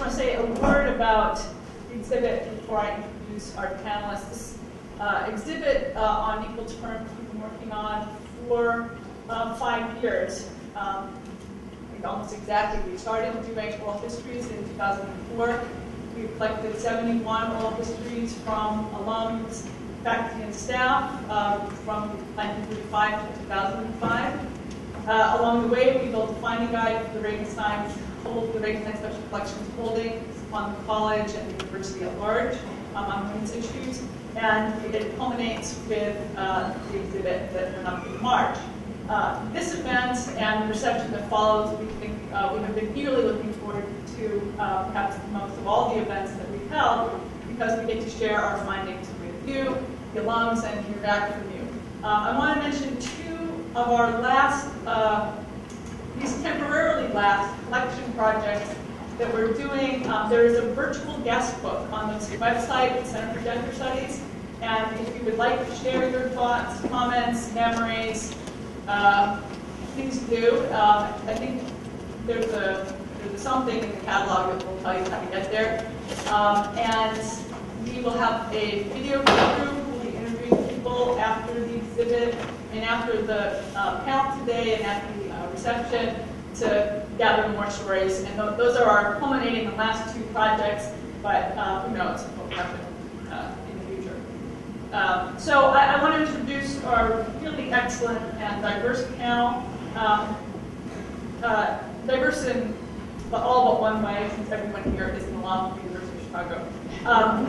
want to say a word about the exhibit before I introduce our panelists. This exhibit on equal terms we've been working on for 5 years. I think almost exactly. We started doing oral histories in 2004. We collected 71 oral histories from alums, faculty, and staff from 1935 to 2005. Along the way, we built a finding guide for the Regenstein Special Collections holdings on the college and the university at large on women's issues, and it culminates with the exhibit that went up in March. This event and the reception that follows, we think we have been eagerly looking forward to perhaps the most of all the events that we've held, because we get to share our findings with you, the alums, and hear back from you. I want to mention 2 of our last, these temporarily last collection projects that we're doing. There is a virtual guest book on the website, the Center for Gender Studies, and if you would like to share your thoughts, comments, memories, please do. I think there's something in the catalog that will tell you how to get there. And we will have a video crew who will be interviewing people after the exhibit and after the panel today and at the reception to gather more stories. And those are our culminating the last 2 projects, but who knows what will happen in the future. So I want to introduce our really excellent and diverse panel. Diverse in all but one way, since everyone here is an alum of the University of Chicago.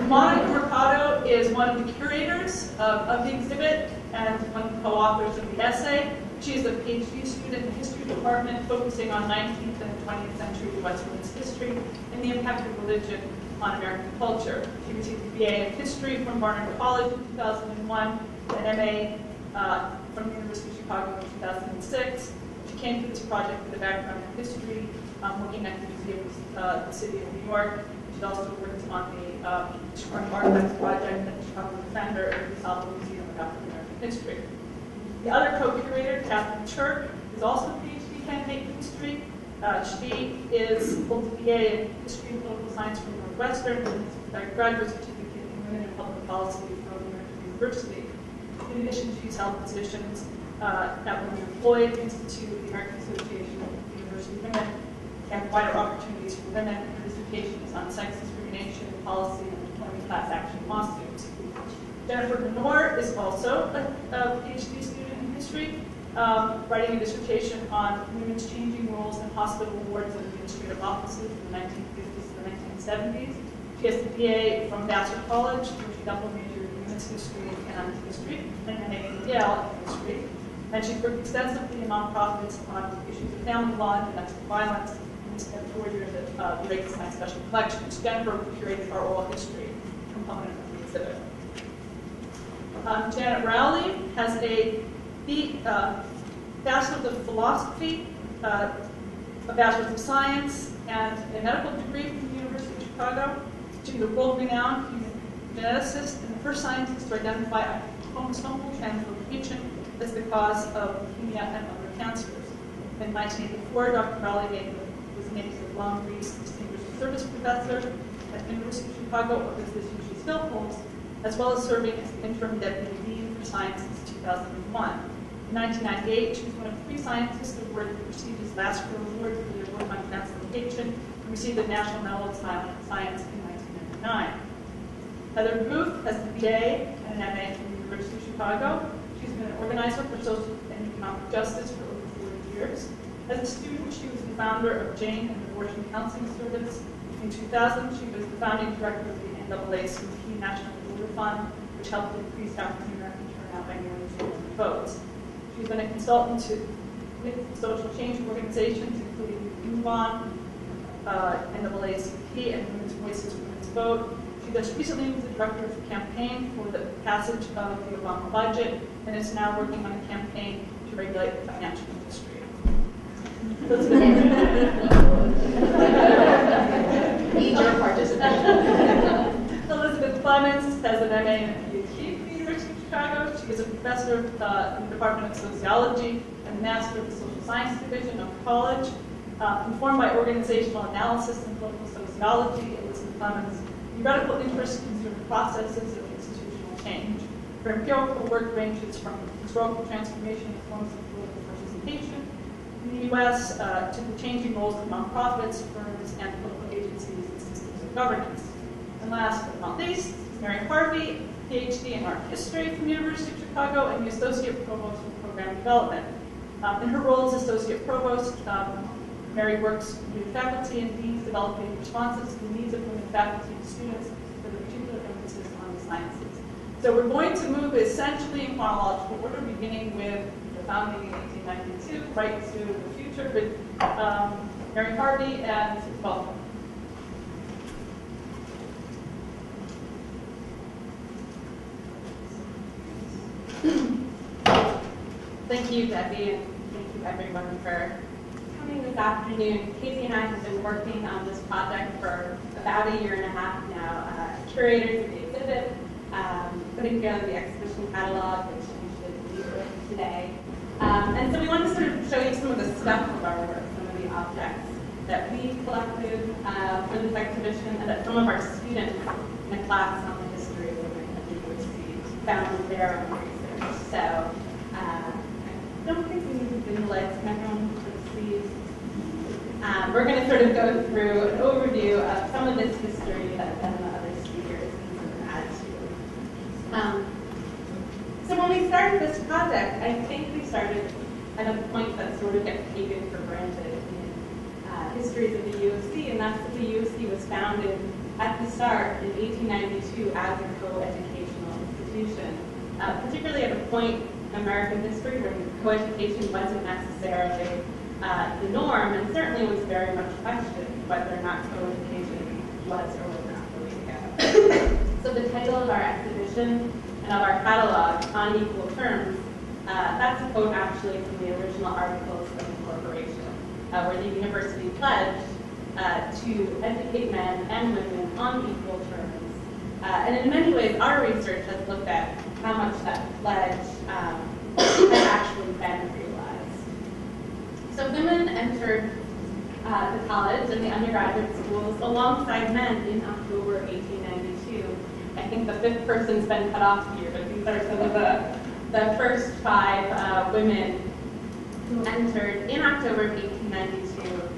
Monica Mercado is one of the curators of the exhibit and one of the co-authors of the essay. She is a PhD student in the history department, focusing on 19th and 20th century West women's history and the impact of religion on American culture. She received a BA in history from Barnard College in 2001, an MA from the University of Chicago in 2006. She came to this project with a background in history, working at the Museum of the City of New York. She also worked on the Chicago Archives project at the Chicago Defender and the South Museum of African American History. The other co-curator, Catherine Turk, is also a PhD candidate in history. She holds a BA in history and political science from Northwestern and a graduate certificate in women and public policy from American University. In addition, she's held positions at William Floyd Institute, the American Association of University Women, and wider opportunities for women, and her dissertation is on sex discrimination, policy, and employment class action lawsuits. Jennifer Benor is also a PhD student in history, writing a dissertation on women's changing roles in hospital wards and administrative offices in the 1950s to the 1970s. She has the BA from Vassar College, where she double majored in women's history and history, and an MA from Yale in history. And she's worked extensively in nonprofits on issues of family law and domestic violence, and spent 4 years at the Regenstein Special Collections. Jennifer curated our oral history component of the exhibit. Janet Rowley has a Bachelor's of Philosophy, a Bachelor's of Science, and a medical degree from the University of Chicago. She's a world-renowned geneticist and the first scientist to identify chromosomal translocation as the cause of leukemia and other cancers. In 1984, Dr. Rowley was named the Blum-Riese Distinguished Service Professor at the University of Chicago, where this issue still holds, as well as serving as the interim deputy dean for science since 2001. In 1998, she was one of 3 scientists awarded the prestigious Lasker Award for their work on translocation and received the National Medal of Science in 1999. Heather Booth has the BA and an MA from the University of Chicago. She's been an organizer for social and economic justice for over 40 years. As a student, she was the founder of Jane and Abortion Counseling Service. In 2000, she was the founding director of the NAACP National Voter Fund, which helped increase African American turnout by nearly 400 votes. She's been a consultant with social change organizations, including MoveOn, NAACP, and Women's Voices, Women's Vote. She just recently was the director of the campaign for the passage of the Obama budget, and is now working on a campaign to regulate the financial industry. Need your participation. Elisabeth Clemens has an MA and a PhD from the University of Chicago. She is a professor in the Department of Sociology and the Master of the Social Science Division of the college. Informed by organizational analysis and political sociology, sociology, Elisabeth Clemens, theoretical interest considered processes of institutional change. Her empirical work ranges from historical transformation in forms of political participation in the U.S. To the changing roles of nonprofits, firms, and political agencies and systems of governance. And last but not least, Mary Harvey, PhD in art history from the University of Chicago and the Associate Provost for Program Development. In her role as Associate Provost, Mary works with faculty and deans developing responses to the needs of women faculty and students with a particular emphasis on the sciences. So we're going to move essentially in chronological order, beginning with the founding in 1892, right to the future with Mary Harvey and welcome. Thank you, Debbie, and thank you everyone for coming this afternoon. Casey and I have been working on this project for about a year and a half now, curators of the exhibit, putting together the exhibition catalog, which we should leave with today. And so we wanted to sort of show you some of the stuff of our work, some of the objects that we collected for this exhibition, and that some of our students in a class on the history of women at the UChicago found in their own research. So I don't think we need to visualize everyone sort of sees. We're going to sort of go through an overview of some of this history that then the other speakers can add to. So when we started this project, I think we started at a point that sort of gets taken for granted in histories of the U of C, and that's that the U of C was founded at the start in 1892 as a co-educational institution, particularly at a point in American history where co-education wasn't necessarily the norm, and certainly was very much questioned whether or not co-education was or was not the way to go. So the title of our exhibition and of our catalog, On Equal Terms, that's a quote actually from the original Articles of Incorporation, where the university pledged to educate men and women on equal terms. And in many ways, our research has looked at how much that pledge has actually been realized. So women entered the college and the undergraduate schools alongside men in October 1892. I think the fifth person's been cut off here, but these are some of the first 5 women who entered in October of 1892,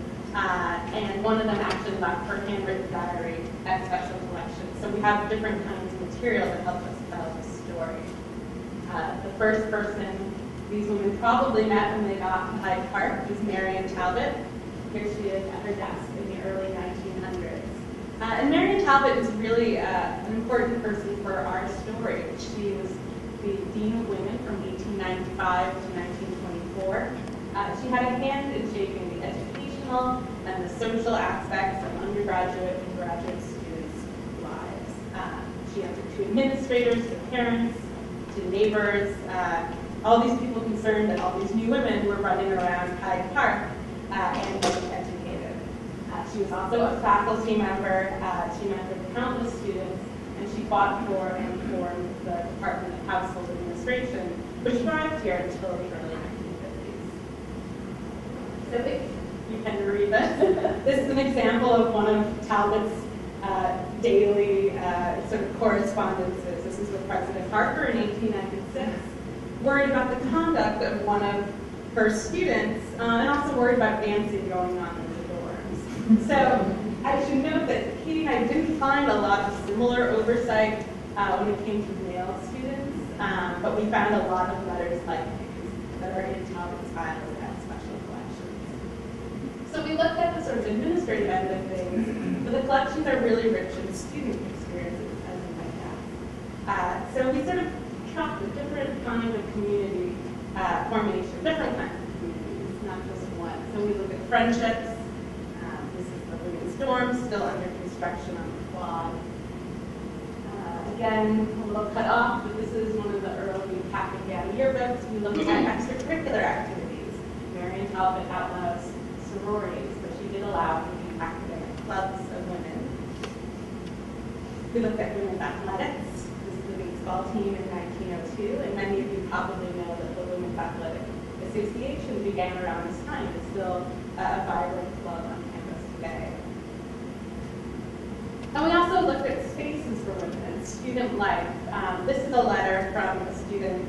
and one of them actually left her handwritten diary at special collections. So we have different kinds of material that help us tell the story. The first person these women probably met when they got to Hyde Park was Marion Talbot. Here she is at her desk in the early 1900s. And Marion Talbot is really an important person for our story. She was the Dean of Women from 1895 to 1924. She had a hand in shaping the educational and the social aspects of undergraduate and graduate students' lives. She answered to administrators, to parents, to neighbors, all these people concerned that all these new women were running around Hyde Park and getting educated. She was also a faculty member. She mentored countless students, and she fought for and formed the Department of Household Administration, which thrived here until the early 1950s. So if you can read this, this is an example of one of Talbot's daily sort of correspondences. This is with President Harper in 1896, worried about the conduct of one of her students, and also worried about dancing going on in the dorms. So I should note that Katie and I didn't find a lot of similar oversight when it came to male students, but we found a lot of letters like these that are in Talbot's files at special collections. So we looked at the sort of administrative end of things, but the collections are really rich in student experiences, as you might guess. So we sort of tracked a different kind of community formation, different kinds of communities, not just one. So we look at friendships. This is the women's dorm, still under construction on the quad. Again, a little cut off, but this is one of the early Kappa Gamma yearbooks. We look at extracurricular activities. Marion Talbot outlaws sororities, but she did allow the academic clubs of women. We looked at women's athletics. This is the baseball team in 1902, and many of you probably know that the Women's Athletic Association began around this time. It's still a vibrant club on campus today. for Women and Student Life. This is a letter from a student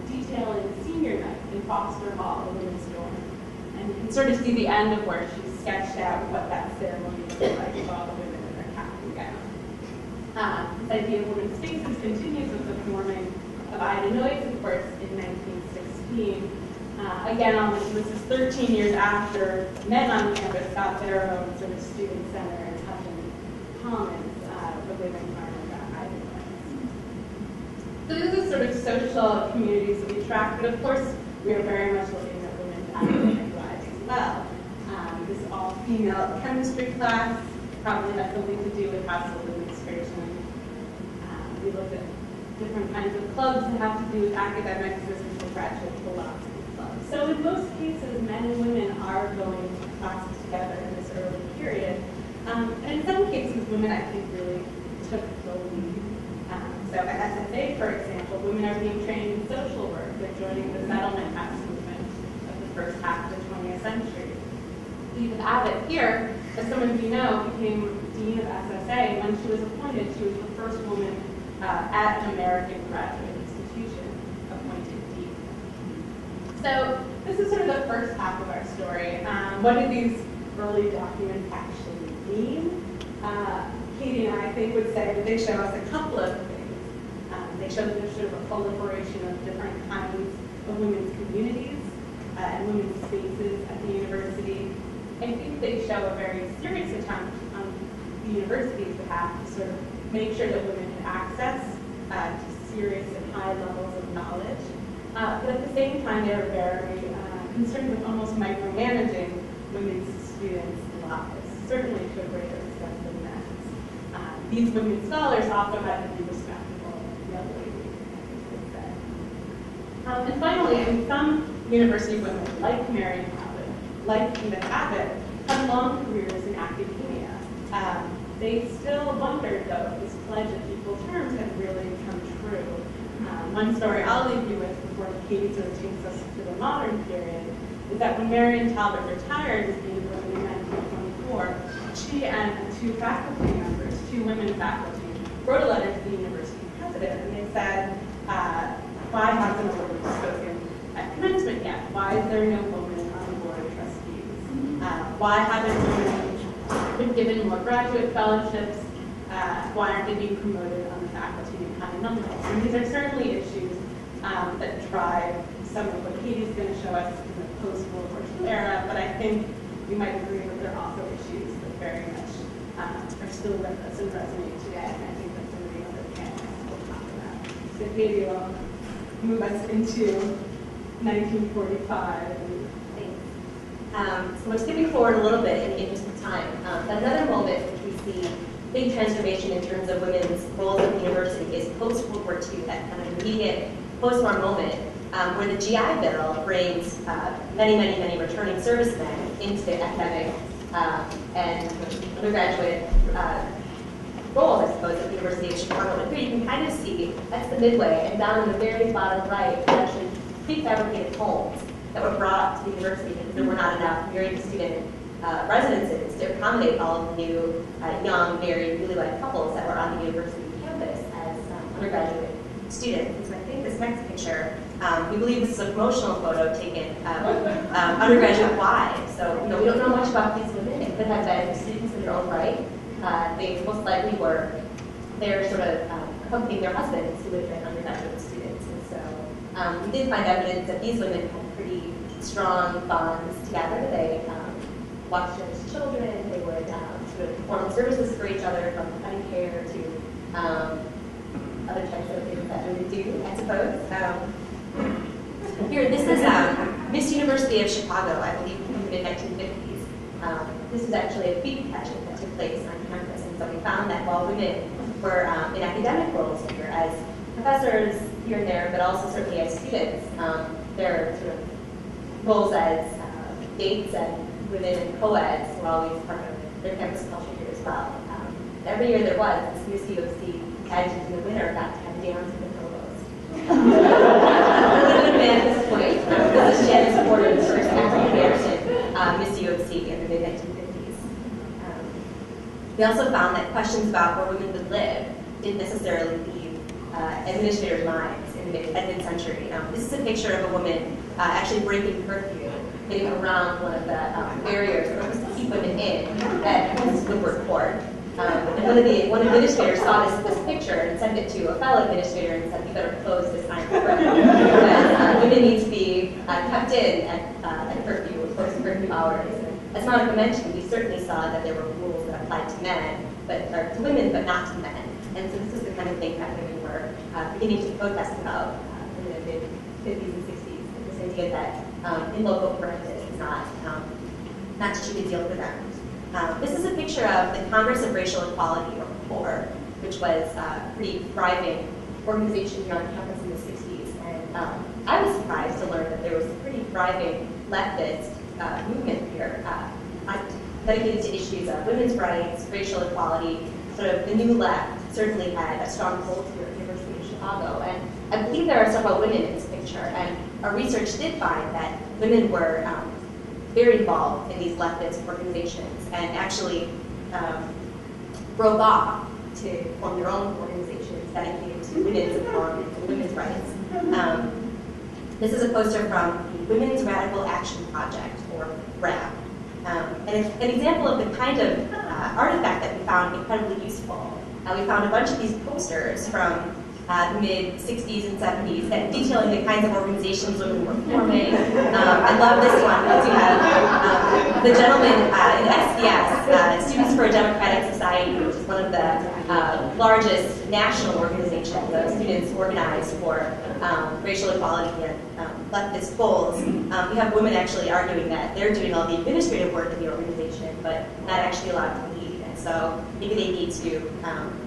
detailing senior night in Foster Hall, the women's dorm. And you can sort of see the end of where she sketched out what that ceremony looked like with all the women in their cap and gown. This idea of women's spaces continues with the forming of Ida Noyes, of course, in 1916. Again, this is 13 years after men on campus got their own sort of student center and Hutton Commons, the women learned about Ida Noyes. So these are sort of social communities that we track, but of course we are very much looking at women's academic lives as well. This all-female chemistry class probably has something to do with household administration. We looked at different kinds of clubs that have to do with academics. This is the graduate philosophy club. So in most cases, men and women are going to classes together in this early period. And in some cases, women, I think, really took the lead. So at SSA, for example, women are being trained in social work. They're joining the settlement house movement of the first half of the 20th century. Edith Abbott here, as some of you know, became dean of SSA. When she was appointed, she was the first woman at an American graduate institution appointed dean. So this is sort of the first half of our story. What do these early documents actually mean? Katie and I think would say that they show us a couple of things. They show that there's sort of a proliferation of different kinds of women's communities and women's spaces at the university. I think they show a very serious attempt on the university's behalf to sort of make sure that women had access to serious and high levels of knowledge. But at the same time, they were very concerned with almost micromanaging women's students' lives, certainly to a greater extent than men's. These women scholars also had to be respectable of the other ladies, I would say. And finally, in some university women, like Marion Abbott, like Edith Abbott, had long careers in academia. They still wondered, though, if this pledge of equal terms had really come true. One story I'll leave you with before Katie sort of takes us to the modern period is that when Marion Talbot retired as dean of women in 1924, she and two faculty members, two women faculty, wrote a letter to the university president, and they said, why hasn't a woman spoken at commencement yet? Why is there no woman on the board of trustees? Why haven't women been given more graduate fellowships? Why aren't they being promoted on the faculty in high numbers? And these are certainly issues that drive some of what Katie's going to show us in the post-World War II era, but I think we might agree that there are also issues that very much are still with us and resonate today, and I think that some of the other panelists will talk about. So Katie will move us into 1945. Thanks. So we're skipping forward a little bit in the interest of time. But another moment which we see big transformation in terms of women's roles in the university is post-World War II, that kind of immediate post-war moment where the GI Bill brings many returning servicemen into academic and undergraduate roles, I suppose, at the University of Chicago. And here you can kind of see, that's the midway, and down in the very bottom right, actually prefabricated homes that were brought to the university because there were not enough married student residences to accommodate all of the new, young, married, newlywed couples that were on the university campus as undergraduate students. And so I think this next picture, we believe this is a promotional photo taken undergraduate wives. So we don't know much about these women. They could have been students in their own right. They most likely were there sort of accompanying their husbands who had been undergraduate students. And so we did find evidence that these women had pretty strong bonds together. They watched each other's children. They would sort of perform services for each other, from cutting hair to other types of things that women do, I suppose. Here, this is Miss University of Chicago, I believe, in the mid-1950s. This is actually a feed pageant that took place on campus, and so we found that while women were in academic roles here as professors here and there, but also certainly as students, their sort of roles as dates and women and co-eds were always part of their campus culture here as well. Every year there was this Miss UChicago pageant, and the winner got to have a dance with the provost. A little bit mad at this point. This is Janet Rowley, the first African-American Miss UChicago in the mid-1950s. We also found that questions about where women would live didn't necessarily leave administrators' minds in the mid-century. This is a picture of a woman actually breaking curfew, getting around one of the barriers supposed to keep women in at Woodward Court. And one administrator saw this picture and sent it to a fellow administrator and said, "You better close this time for curfew because women need to be kept in at curfew or close to curfew hours." And as Monica mentioned, we certainly saw that there were rules that applied to men, or to women, but not to men. And so this is the kind of thing that women were beginning to protest about in the mid-50s and 60s. This idea that in local practice is not such a big deal for them. This is a picture of the Congress of Racial Equality, or CORE, which was a pretty thriving organization here on campus in the 60s. And I was surprised to learn that there was a pretty thriving leftist movement here dedicated to issues of women's rights, racial equality. Sort of the new left certainly had a strong hold here at the University of Chicago. And I believe there are several women in this picture. And our research did find that women were very involved in these leftist organizations and actually broke off to form their own organizations dedicated to women's empowerment and women's rights. This is a poster from the Women's Radical Action Project, or WRAP. And it's an example of the kind of artifact that we found incredibly useful. We found a bunch of these posters from the mid-60s and 70s that detailing the kinds of organizations women were forming. I love this one because you have the gentleman in SDS, Students for a Democratic Society, which is one of the largest national organizations of students organized for racial equality and leftist goals. We have women actually arguing that they're doing all the administrative work in the organization, but not actually allowed to lead. And so maybe they need to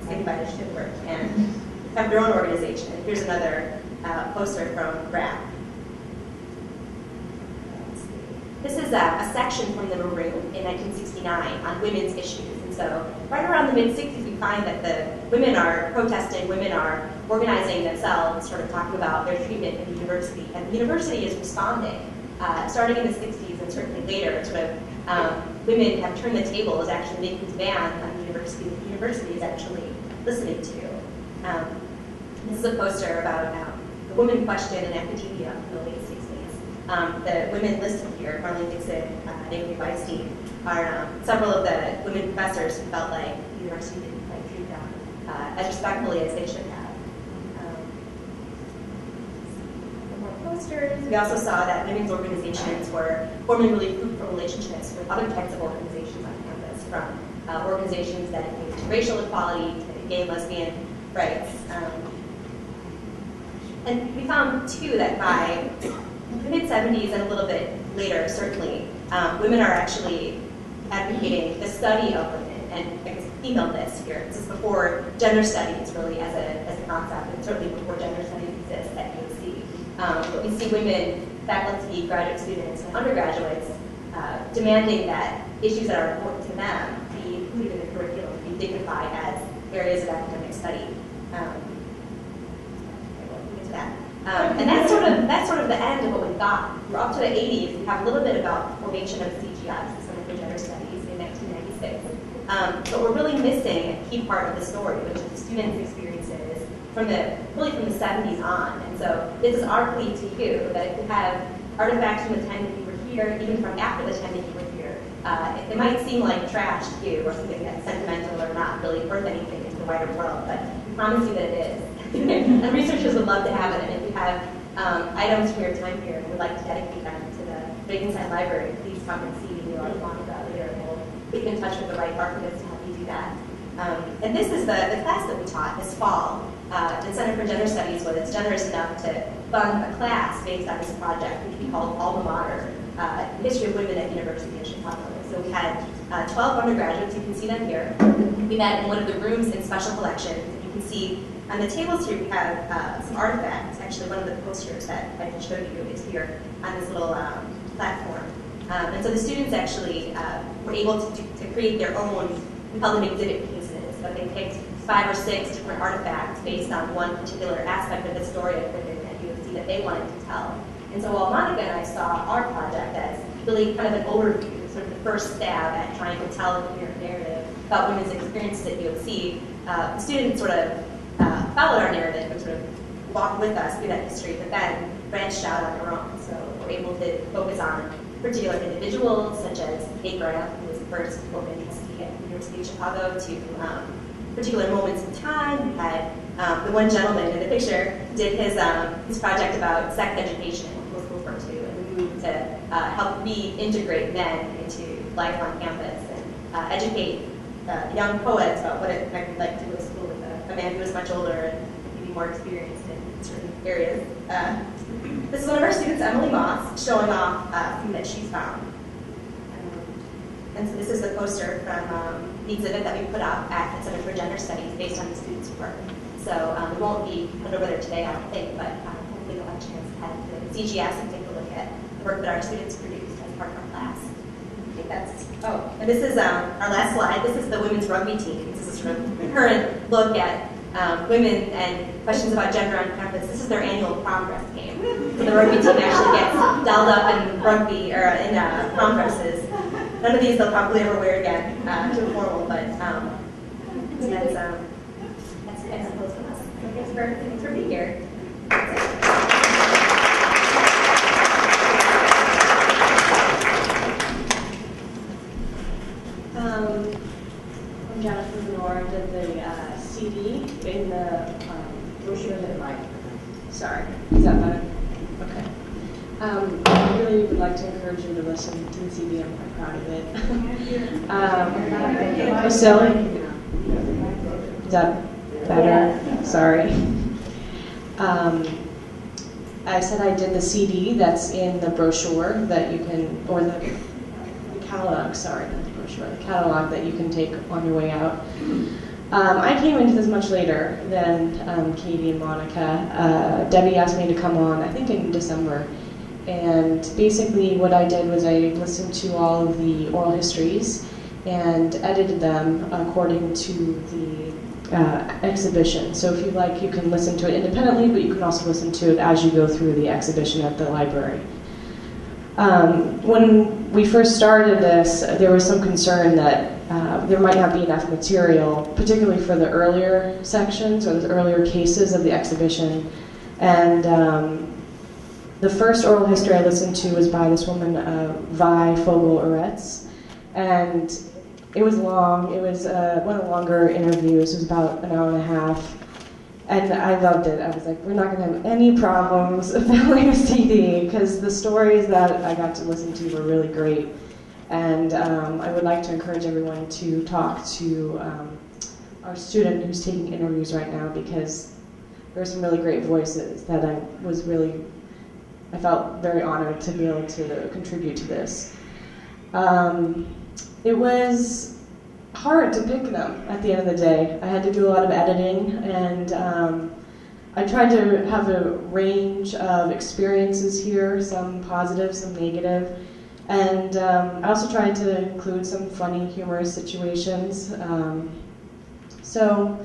think about initiative work and have their own organization. Here's another poster from WRAP. This is a section from the Maroon in 1969 on women's issues. And so right around the mid-60s, we find that the women are protesting, women are organizing themselves, sort of talking about their treatment in the university. And the university is responding. Starting in the 60s and certainly later, sort of women have turned the tables, actually making demands on the university that the university is actually listening to. This is a poster about the woman question in academia in the late 60s. The women listed here, Marlene Dixon, Naomi Weinstein, are several of the women professors who felt like the university didn't quite treat them as respectfully as they should have. More posters. We also saw that women's organizations were forming really fruitful relationships with other types of organizations on campus, from organizations dedicated to racial equality, to gay and lesbian rights. And we found, too, that by the mid-70s and a little bit later, certainly, women are actually advocating the study of women and I guess femaleness here. This is before gender studies, really, as a concept, and certainly before gender studies exists at UC. But we see women, faculty, graduate students, and undergraduates demanding that issues that are important to them be included in the curriculum, be dignified as areas of academic study. And that's sort of the end of what we've got. We're up to the 80s. We have a little bit about the formation of CGS, the Center for Gender Studies, in 1996. But we're really missing a key part of the story, which is the students' experiences from the 70s on. And so this is our plea to you, that if you have artifacts from the time that you were here, even from after the time that you were here, it might seem like trash to you or something that's sentimental or not really worth anything in the wider world, but we promise you that it is. And researchers would love to have it. And if you have items from your time here and would like to dedicate them to the Regenstein Library, please come and see me or Monica later, and we'll keep in touch with the right archivist to help you do that. And this is the class that we taught this fall. The Center for Gender Studies was generous enough to fund a class based on this project, which we called Alma Mater, History of Women at the University of Chicago. So we had 12 undergraduates. You can see them here. We met in one of the rooms in special collections. You can see on the tables here we have some artifacts. Actually, one of the posters that I just showed you is here on this little platform. And so the students actually were able to create their own, we call them exhibit pieces, but they picked 5 or 6 different artifacts based on one particular aspect of the story of women at UC that they wanted to tell. And so while Monica and I saw our project as really kind of an overview, sort of the first stab at trying to tell a queer narrative, about women's experiences at UC, the students sort of followed our narrative and sort of walked with us through that history, but then branched out on their own. So we're able to focus on particular individuals, such as Kate Graham, who was the first woman to study at the University of Chicago, to particular moments in time. We had the one gentleman in the picture did his project about sex education post World War II, and we moved to help reintegrate men into life on campus and educate young poets about what it might be like to go to school with a man who was much older and maybe more experienced in certain areas. This is one of our students, Emily Moss, showing off something that she's found. And so this is the poster from the exhibit that we put up at the Center for Gender Studies based on the students' work. So we won't be put over there today, I don't think, but hopefully you'll have a chance to head to CGS and take a look at the work that our students produced as part of our class. I think that's, and this is our last slide. This is the women's rugby team. This is a sort of current look at women and questions about gender on campus. This is their annual prom dress game. So the rugby team actually gets dolled up in rugby, or in prom dresses. None of these they'll probably ever wear again to a formal, but that's kind of close from us. So thanks for being here. I'm Janet Rowley, did the CD in the brochure that might. Sorry, is that better? Okay. I really would like to encourage you to listen to the CD. I'm quite proud of it. Silly? Is that better? Sorry. I said I did the CD that's in the brochure that you can, or the catalog, sorry, not the brochure, the catalog that you can take on your way out. I came into this much later than Katie and Monica. Debbie asked me to come on, I think in December. And basically what I did was I listened to all of the oral histories and edited them according to the exhibition. So if you like, you can listen to it independently, but you can also listen to it as you go through the exhibition at the library. When we first started this, there was some concern that there might not be enough material, particularly for the earlier sections or the earlier cases of the exhibition. And the first oral history I listened to was by this woman, Vi Fogel-Oretz, and it was long. It was one of the longer interviews. It was about an hour and a half, and I loved it. I was like, we're not going to have any problems filling a CD, because the stories that I got to listen to were really great. And I would like to encourage everyone to talk to our student who's taking interviews right now, because there are some really great voices that I felt very honored to be able to contribute to this. It was hard to pick them at the end of the day. I had to do a lot of editing, and I tried to have a range of experiences here, some positive, some negative, and I also tried to include some funny, humorous situations. So,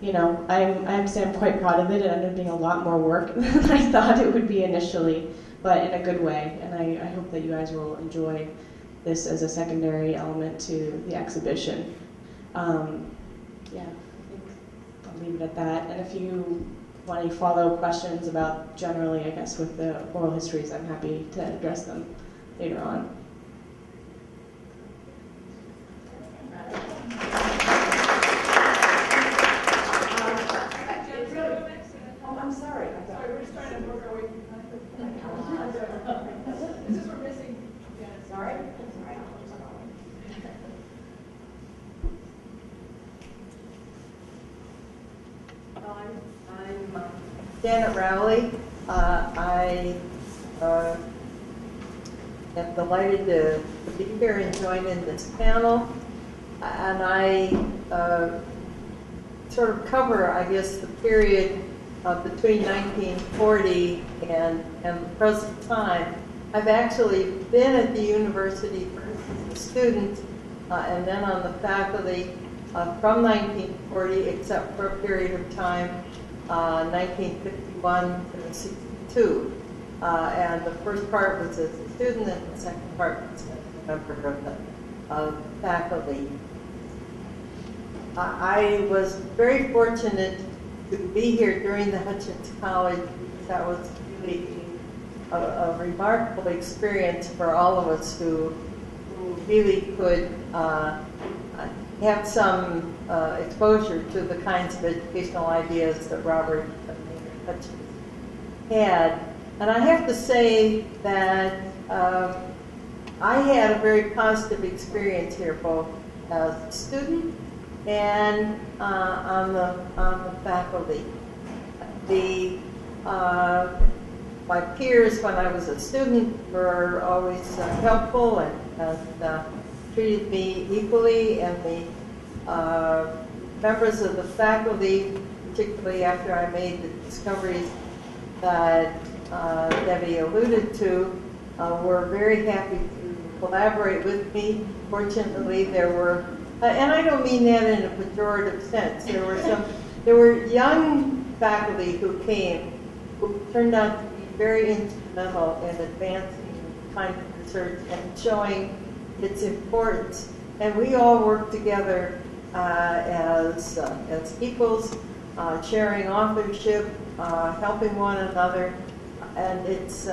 you know, I have to say I'm quite proud of it. It ended up being a lot more work than I thought it would be initially, but in a good way. And I hope that you guys will enjoy this as a secondary element to the exhibition. Yeah, I think I'll leave it at that. And if you want any follow-up questions about generally, I guess, with the oral histories, I'm happy to address them later on. I'm sorry. Sorry, we're just trying to work our way through. This is we're missing. Sorry. I'm Janet Rowley. I am delighted to be here and join in this panel. And I sort of cover, I guess, the period between 1940 and the present time. I've actually been at the university first as a student and then on the faculty from 1940, except for a period of time, 1951 to 62. And the first part was as a student, and the second part was as a member of the faculty. I was very fortunate to be here during the Hutchins College. That was really a remarkable experience for all of us who really could have some exposure to the kinds of educational ideas that Robert Hutchins had. And I have to say that I had a very positive experience here, both as a student and on the faculty. My peers, when I was a student, were always helpful and treated me equally, and the members of the faculty, particularly after I made the discoveries that Debbie alluded to, were very happy to collaborate with me. Fortunately, there were, and I don't mean that in a pejorative sense, there were young faculty who came who turned out to be very instrumental in advancing kind of research and showing its importance. And we all worked together as equals, sharing authorship, helping one another, and it's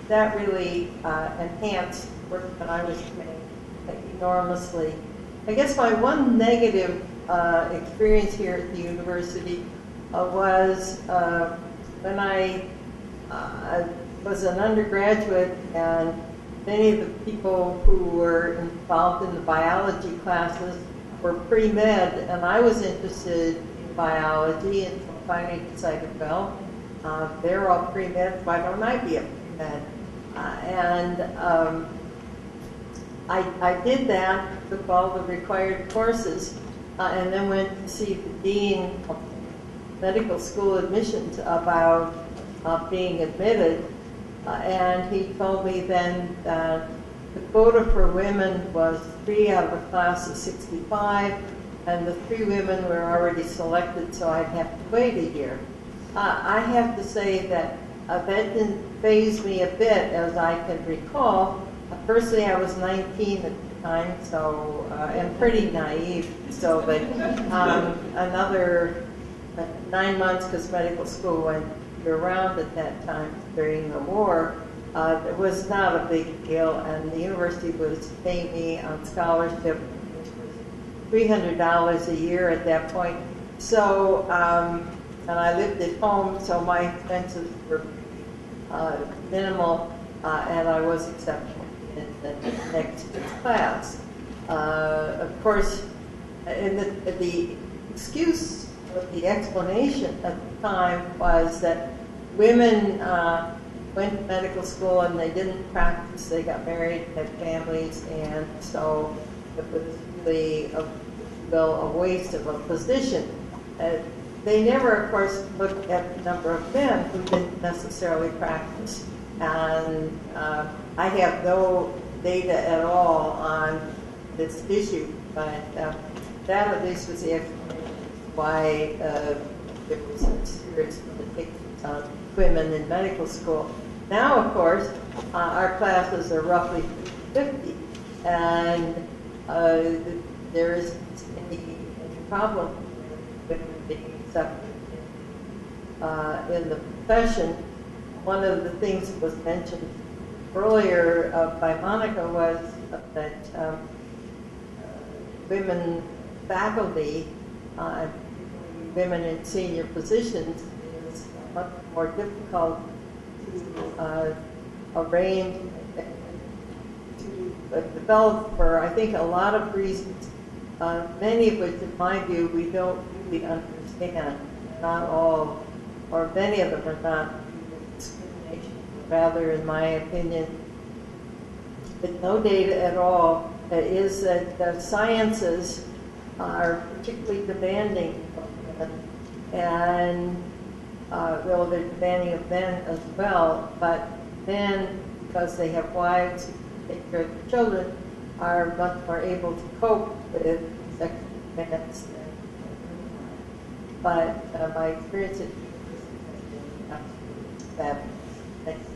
that really enhanced work that I was doing enormously. I guess my one negative experience here at the university was when I was an undergraduate, and many of the people who were involved in the biology classes were pre-med, and I was interested in biology, and finally decided, well, they're all pre-med, why don't I be a pre-med? I did that, took all the required courses, and then went to see the dean of medical school admissions about being admitted, and he told me then that the quota for women was 3 out of a class of 65, and the 3 women were already selected, so I'd have to wait a year. I have to say that that didn't faze me a bit, as I can recall. Personally, I was 19 at the time, so and pretty naive. So that another 9 months, because medical school went year-round at that time during the war, it was not a big deal, and the university was paying me on scholarship, which was $300 a year at that point. So, and I lived at home, so my expenses were minimal, and I was accepted in the next class. Of course, and the excuse, the explanation at the time was that women went to medical school and they didn't practice, they got married, had families, and so it was really a waste of a position. They never, of course, looked at the number of men who didn't necessarily practice. And I have no data at all on this issue, but that at least was the explanation why there was a serious limitations on women in medical school. Now, of course, our classes are roughly 50, and there isn't any problem with women being accepted in the profession. One of the things that was mentioned earlier by Monica was that women faculty, women in senior positions, is much more difficult to arrange, to develop for, I think, a lot of reasons, many of which, in my view, we don't really understand. Not all, or many of them are not discrimination, rather, in my opinion, with no data at all, is that the sciences are particularly demanding of women, and well, they're demanding of men as well, but men, because they have wives who take care of their children, are much more able to cope with sexual demands than women. But my experience at university has been fabulous. Thanks.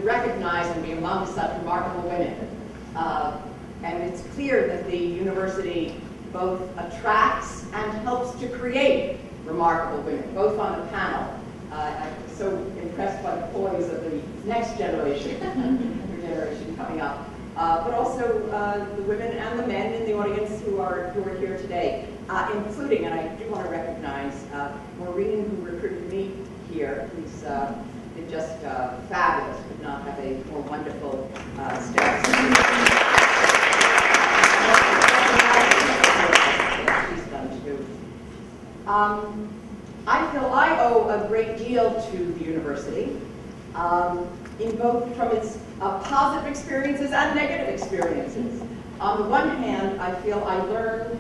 recognize and be among such remarkable women. And it's clear that the university both attracts and helps to create remarkable women, both on the panel. I'm so impressed by the poise of the next generation, the generation coming up, but also the women and the men in the audience who are here today, including, and I do want to recognize Maureen, who recruited me here, who's been just fabulous. Could not have a more wonderful staff. She's done too. I feel I owe a great deal to the university, in both from its positive experiences and negative experiences. On the one hand, I feel I learned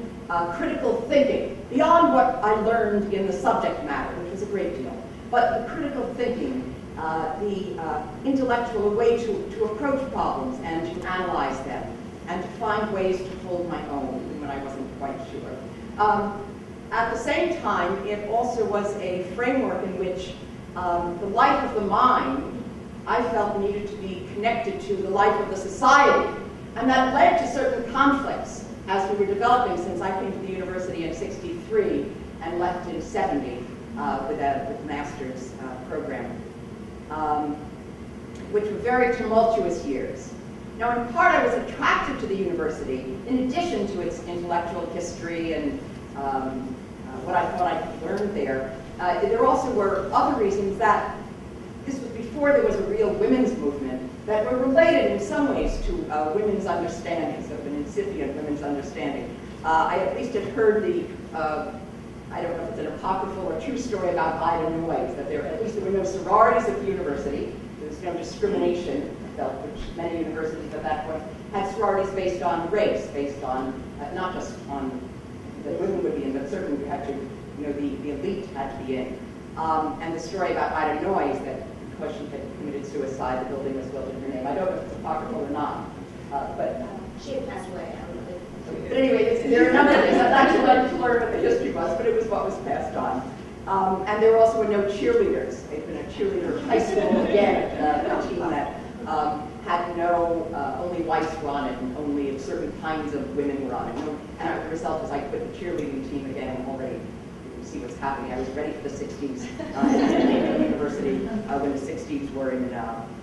critical thinking, beyond what I learned in the subject matter, which was a great deal, but the critical thinking, the intellectual way to approach problems and to analyze them, and to find ways to hold my own when I wasn't quite sure. At the same time, it also was a framework in which the life of the mind, I felt, needed to be connected to the life of the society. And that led to certain conflicts as we were developing, since I came to the university in '63 and left in '70 with a master's program, which were very tumultuous years. Now, in part, I was attracted to the university, in addition to its intellectual history and what I thought I learned there. There also were other reasons that this was before there was a real women's movement that were related in some ways to women's understanding, sort of an incipient women's understanding. I at least had heard the, I don't know if it's an apocryphal or true story about Ida Noyes, that at least there were no sororities at the university. There was no discrimination, I felt, which many universities at that point had sororities based on race, based on, not just on that women would be in, but certainly we had to, the elite had to be in. And the story about Ida Noyes, that because she had committed suicide, the building was built in her name. I don't know if it's apocryphal or not, but she had passed away. I don't know. But anyway, there are a number of things. I'd actually like to learn what the history was, but it was what was passed on. And there also were no cheerleaders. They'd been a cheerleader high school again, a team that had no, only whites were on it, and only certain kinds of women were on it. And the result is I quit the cheerleading team again, and already you see what's happening. I was ready for the 60s at the university when the 60s were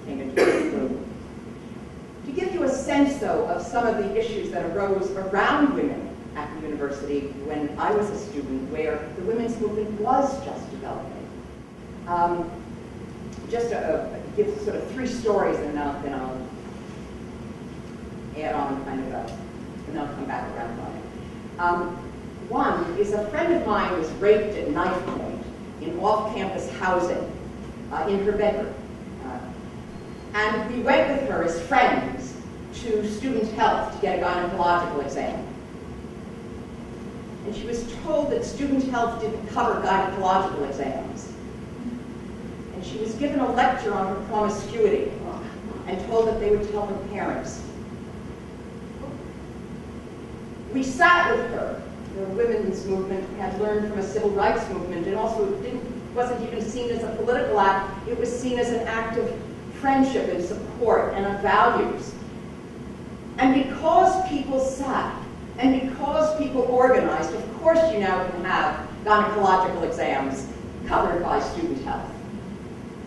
came into bloom. To give you a sense, though, of some of the issues that arose around women at the university when I was a student, where the women's movement was just developing. Just to give sort of three stories, and then I'll add on kind of and then I'll come back around on it. One is a friend of mine was raped at knife point in off-campus housing in her bedroom. And we went with her as friends to student health to get a gynecological exam. And she was told that student health didn't cover gynecological exams. And she was given a lecture on her promiscuity and told that they would tell her parents. We sat with her. The women's movement had learned from a civil rights movement, and also wasn't even seen as a political act. It was seen as an act of friendship and support and of values. And because people sat, and because people organized, of course you now can have gynecological exams covered by student health.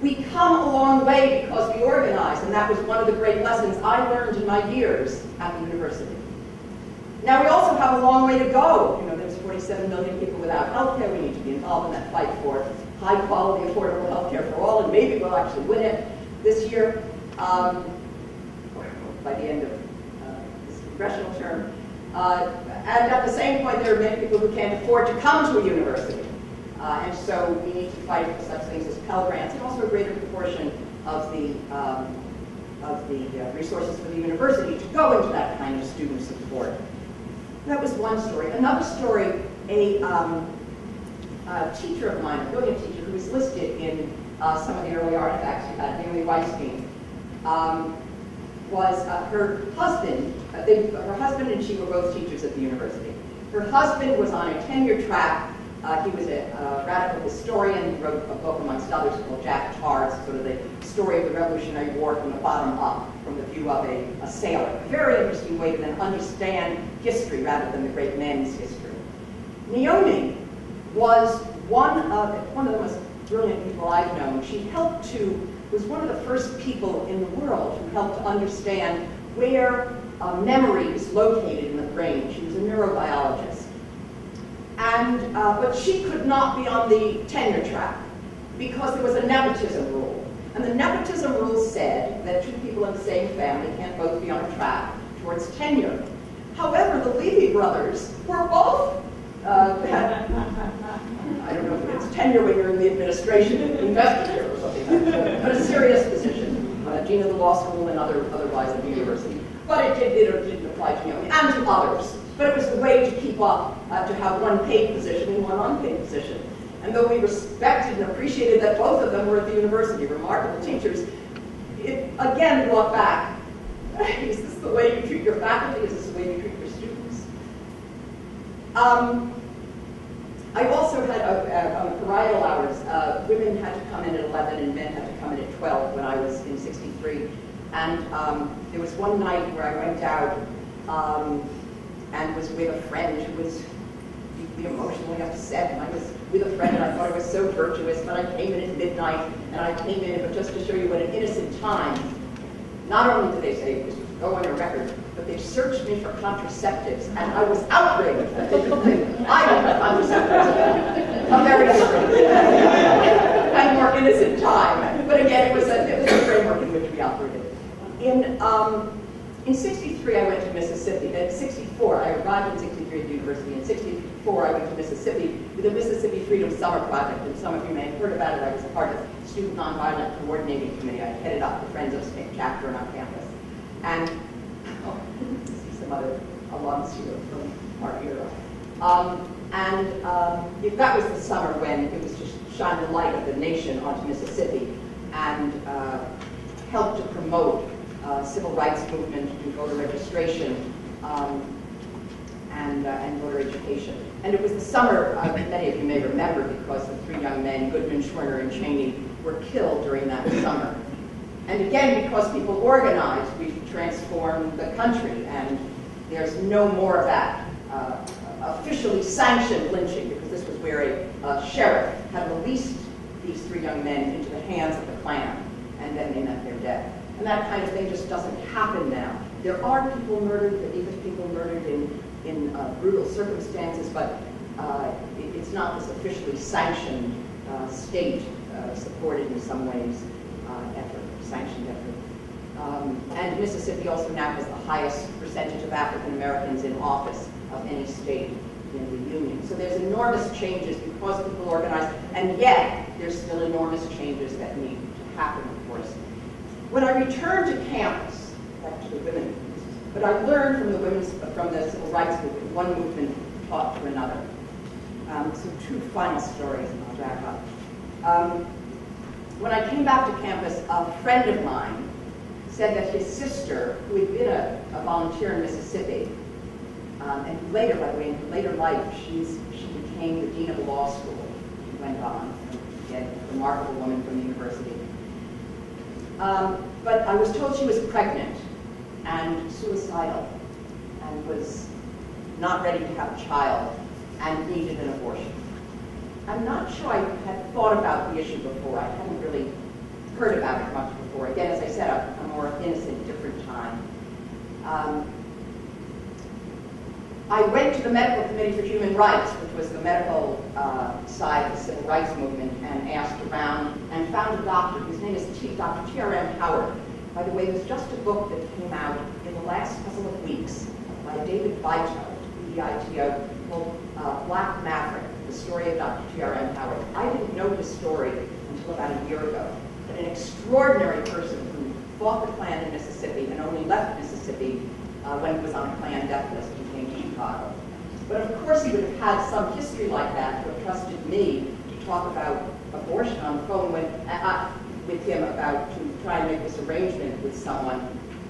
We come a long way because we organize, and that was one of the great lessons I learned in my years at the university. Now we also have a long way to go. There's 47 million people without health care. We need to be involved in that fight for high quality, affordable health care for all, and maybe we'll actually win it this year, by the end of this congressional term. And at the same point, there are many people who can't afford to come to a university. And so we need to fight for such things as Pell Grants, and also a greater proportion of the resources for the university to go into that kind of student support. That was one story. Another story, a teacher of mine, a brilliant teacher, who was listed in some of the early artifacts we had, Naomi Weinstein, was her husband. Her husband and she were both teachers at the university. Her husband was on a tenure track. He was a radical historian. He wrote a book, amongst others, called Jack Tar's, sort of the story of the Revolutionary War from the bottom up, from the view of a sailor. A very interesting way to then understand history rather than the great men's history. Naomi was one of the most brilliant people I've known. She was one of the first people in the world who helped to understand where memory is located in the brain. She was a neurobiologist. But she could not be on the tenure track because there was a nepotism rule. And the nepotism rule said that two people in the same family can't both be on a track towards tenure. However, the Levy brothers were both I don't know if it's tenure when you're in the administration, investigator or something, but a serious position. Dean of the law school and otherwise at the university. But it didn't apply to Naomi and to others. But it was the way to keep up, to have one paid position and one unpaid position. And though we respected and appreciated that both of them were at the university, remarkable teachers, it again brought back, is this the way you treat your faculty? Is this the way you treat your students? I also had, on the parietal hours, women had to come in at 11 and men had to come in at 12 when I was in 63. And there was one night where I went out and was with a friend who was deeply emotionally upset. And I was with a friend and I thought I was so virtuous, but I came in at midnight and I came in, but just to show you what an innocent time, not only did they say, this was go on your record, but they searched me for contraceptives, and I was outraged that they didn't think I would have contraceptives. A very different and more innocent time. But again, it was a framework in which we operated. In 63, I went to Mississippi. In 64, I arrived in 63 at the university. In 64, I went to Mississippi with the Mississippi Freedom Summer Project, and some of you may have heard about it. I was a part of the Student Nonviolent Coordinating Committee. I headed up the Friends of Chapter on campus. And see some other alums here from our era. That was the summer when it was just shine the light of the nation onto Mississippi and helped to promote civil rights movement and voter registration and voter education. And it was the summer, many of you may remember, because the three young men, Goodman, Schwerner, and Cheney, were killed during that summer. And again, because people organized, we've transformed the country, and there's no more of that officially sanctioned lynching, because this was where a sheriff had released these three young men into the hands of the Klan, and then they met their death. And that kind of thing just doesn't happen now. There are people murdered, there are even people murdered in brutal circumstances, but it's not this officially sanctioned state supported in some ways sanctioned effort. And Mississippi also now has the highest percentage of African Americans in office of any state in the Union. So there's enormous changes because people organize, and yet there's still enormous changes that need to happen, of course. When I returned to campus, back to the women, but I learned from the civil rights movement, one movement taught to another. So two final stories, and I'll wrap up. When I came back to campus, a friend of mine said that his sister, who had been a volunteer in Mississippi, and who later, by the way, in her later life, she became the dean of the law school. She went on, again, a remarkable woman from the university. But I was told she was pregnant and suicidal and was not ready to have a child and needed an abortion. I'm not sure I had thought about the issue before. I hadn't really heard about it much before. Again, as I said, a more innocent, different time. I went to the Medical Committee for Human Rights, which was the medical side of the civil rights movement, and asked around and found a doctor whose name is Dr. T.R.M. Howard. By the way, there's just a book that came out in the last couple of weeks by David Vito, V-I-T-O, called Black Maverick, the story of Dr. T.R.M. Howard. I didn't know his story until about a year ago, but an extraordinary person who fought the Klan in Mississippi and only left Mississippi when he was on a Klan death list and came to Chicago. But of course he would have had some history like that to have trusted me to talk about abortion on the phone with him about to try and make this arrangement with someone.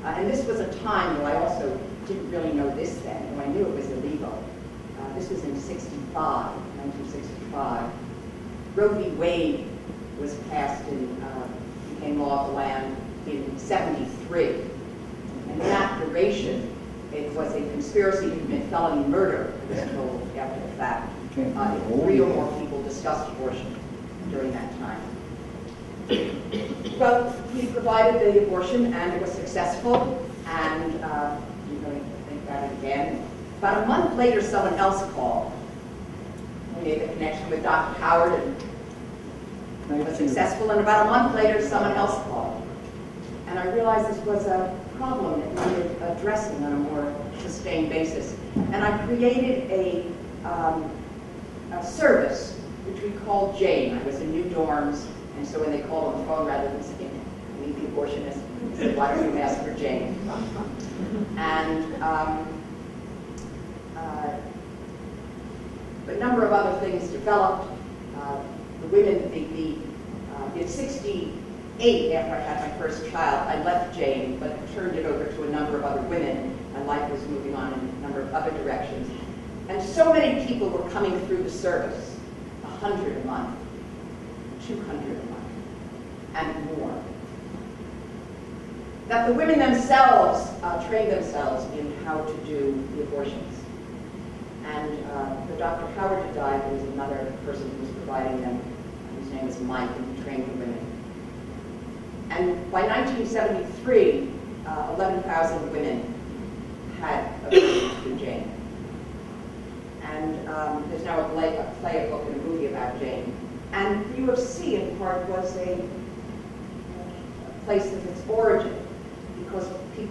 And this was a time, though I also didn't really know this then, though I knew it was illegal. This was in 1965. Roe v. Wade was passed and became law bought the land in 73. And in that duration, it was a conspiracy to commit felony murder, I was told after the fact. If 3 or more people discussed abortion during that time. Well, he provided the abortion, and it was successful, and I'm going to think about it again. About a month later, someone else called. We made the connection with Dr. Howard, and it was successful, and about a month later, someone else called. And I realized this was a problem that needed addressing on a more sustained basis. And I created a service, which we called Jane. I was in new dorms, and so when they called on the phone, rather than saying, meet the abortionist, they said, why don't you ask for Jane? And a number of other things developed. The women, in 68, after I had my first child, I left Jane, but turned it over to a number of other women. My life was moving on in a number of other directions. And so many people were coming through the service, 100 a month, 200 a month, and more. That the women themselves trained themselves in how to do the abortions. And the Dr. Howard had died, there was another person who was providing them, whose name was Mike, and he trained the women. And by 1973, 11,000 women had abortions through Jane. And there's now a play, a book, and a movie about Jane. And the UFC, in part, was a place of its origin, because we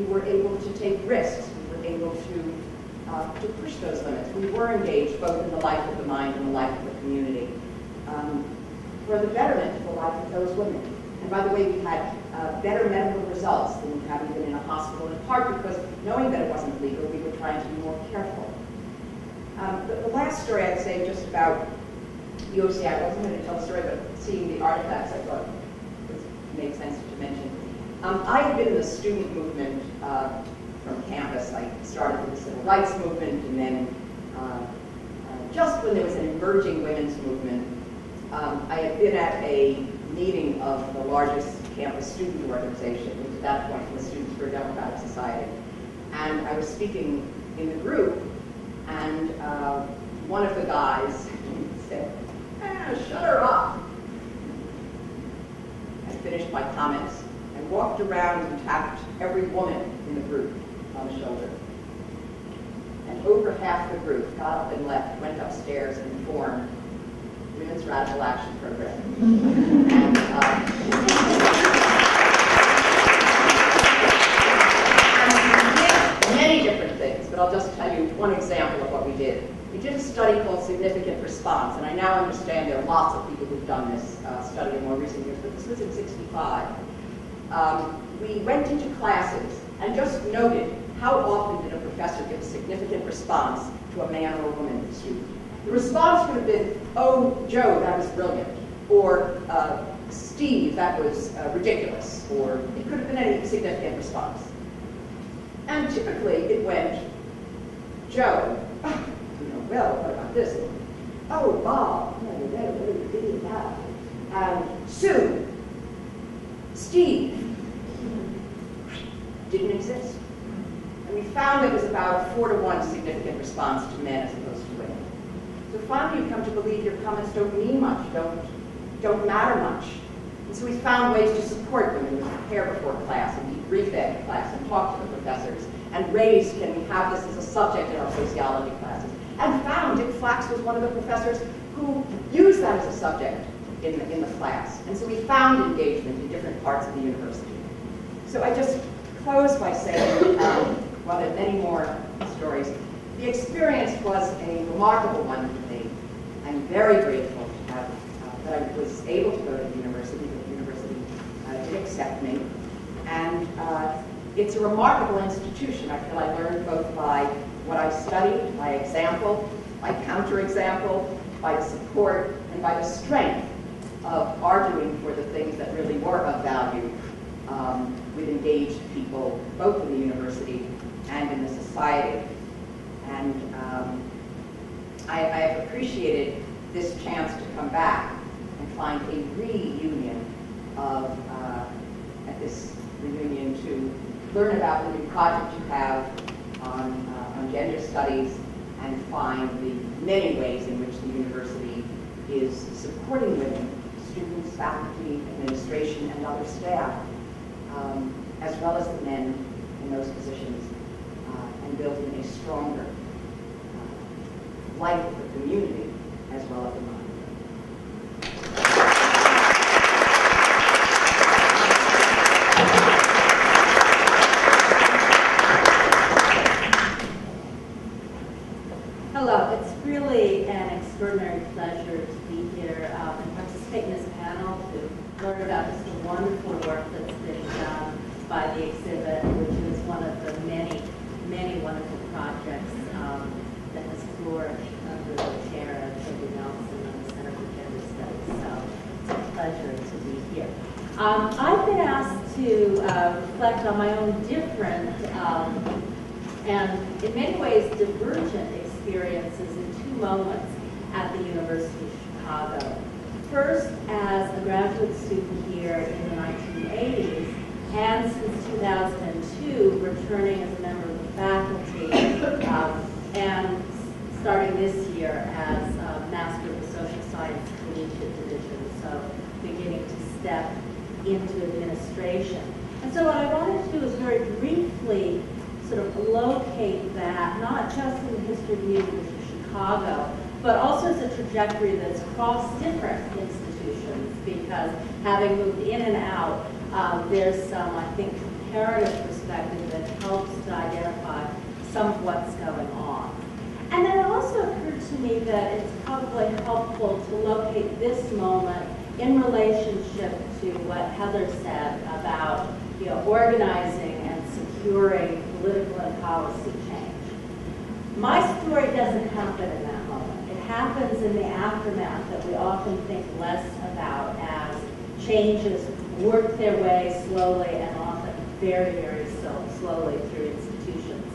were able to take risks. We were able to push those limits. We were engaged both in the life of the mind and the life of the community for the betterment of the life of those women. And by the way, we had better medical results than we had even in a hospital, in part because knowing that it wasn't legal, we were trying to be more careful. The last story I'd say just about UOC, I wasn't going to tell the story, but seeing the artifacts I thought it made sense to mention. I had been in the student movement from campus. I started with the civil rights movement, and then just when there was an emerging women's movement, I had been at a meeting of the largest campus student organization, which at that point was Students for a Democratic Society. And I was speaking in the group, and one of the guys said, shut her up. I finished my comments and walked around and tapped every woman in the group on the shoulder. And over half the group got up and left, went upstairs and formed Women's Radical Action Program. And, and we did many different things, but I'll just tell you one example of what we did. We did a study called Significant Response, and I now understand there are lots of people who've done this study in more recent years, but this was in '65. We went into classes and just noted how often did a professor give a significant response to a man or a woman student. The response would have been, oh, Joe, that was brilliant, or Steve, that was ridiculous, or it could have been any significant response. And typically it went, Joe, well, what about this? Oh, Bob, Sue, Steve, didn't exist. And we found it was about a 4-to-1 significant response to men as opposed to women. So finally you come to believe your comments don't mean much, don't matter much. And so we found ways to support women to prepare before class and debrief after class and talk to the professors and raise, can we have this as a subject in our sociology classes? And found Dick Flax was one of the professors who used that as a subject in the class. And so we found engagement in different parts of the university. So I just close by saying, well, there are many more stories. The experience was a remarkable one for me. I'm very grateful to have, that I was able to go to the university, that the university did accept me. And it's a remarkable institution. I feel I learned both by what I studied, by example, by counterexample, by the support, and by the strength of arguing for the things that really were of value with engaged people, both in the university and in the society. And I have appreciated this chance to come back and find a reunion of, at this reunion, to learn about the new project you have on gender studies and find the many ways in which the university is supporting women, students, faculty, administration, and other staff, as well as the men in those positions, and building a stronger life of the community as well as the mind. Hello, it's really an extraordinary pleasure to be here and participate in this panel to learn about just the wonderful work that's been done by the exhibit, which is one of the many, many wonderful projects that has flourished under the chair of Deborah Nelson on the Center for Gender Studies. So it's a pleasure to be here. I've been asked to reflect on my own different and in many ways divergent experiences in two moments at the University of Chicago. First, as a graduate student here in the 1980s, and since 2002, returning as a member of the faculty, and starting this year as a Master of the Social Sciences Collegiate Division, so beginning to step into administration. And so what I wanted to do is very briefly sort of locate that, not just in the history of the University of Chicago, but also as a trajectory that's crossed different institutions, because having moved in and out, there's some, I think, comparative perspective that helps to identify some of what's going on. And then it also occurred to me that it's probably helpful to locate this moment in relationship to what Heather said about, organizing and securing political and policy change. My story doesn't happen in that moment. It happens in the aftermath that we often think less about as changes work their way slowly and often very, very slowly through institutions.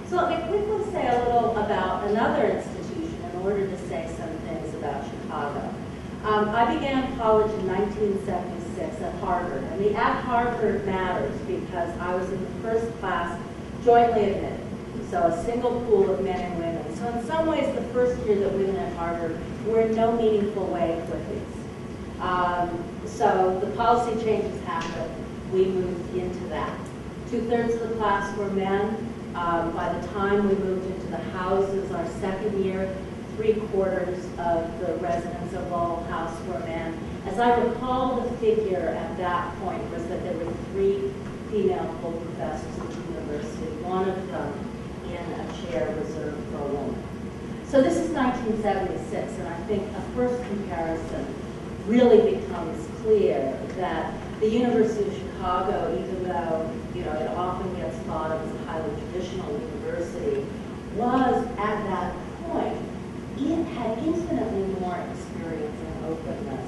So let me quickly say a little about another institution in order to say some things about Chicago. I began college in 1976 at Harvard, and the at Harvard matters because I was in the first class jointly admitted, so a single pool of men and women. So in some ways, the first year that women at Harvard were in no meaningful way quickies. So the policy changes happened. We moved into that. 2/3 of the class were men. By the time we moved into the houses our second year, 3/4 of the residents of Lowell House were men. As I recall, the figure at that point was that there were 3 female full professors at the university, one of them in a chair reserved for a woman. So this is 1976, and I think a first comparison really becomes clear that the University of Chicago, even though it often gets thought of as a highly traditional university, was at that point, it had infinitely more experience and openness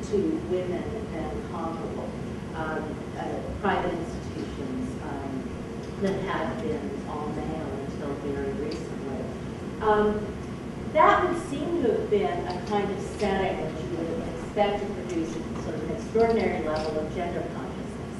to women than comparable private institutions that had been all male until very recently. That would seem to have been a kind of setting which you would expect to produce sort of an extraordinary level of gender consciousness.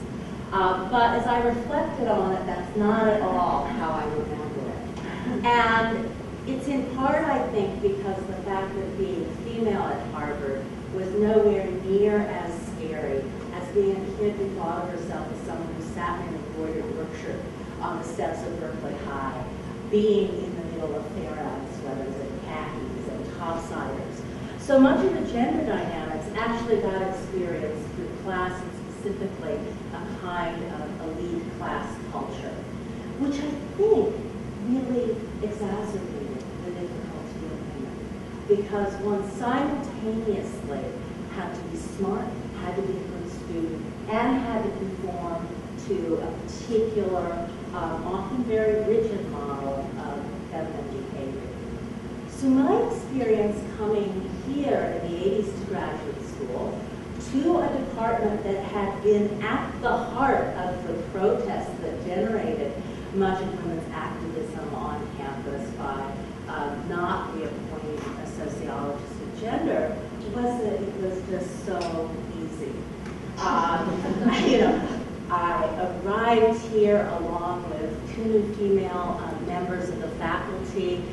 But as I reflected on it, that's not at all how I remember it. And it's in part, I think, because the fact that being female at Harvard was nowhere near as scary as being a kid who thought of herself as someone who sat in an embroidered work shirt on the steps of Berkeley High, being in the middle of fair out sweaters and khakis and topsiders. So much of the gender dynamics actually got experienced through class and specifically a kind of elite class culture, which I think really exacerbated the difficulty of women, because one simultaneously had to be smart, had to be a good student, and had to conform to a particular, often very rigid model of feminine behavior. So my experience coming here in the 80s to graduate school, to a department that had been at the heart of the protests that generated much of women's activism on campus by not reappointing a sociologist of gender, was that it was just so easy. I arrived here along with 2 new female members of the faculty,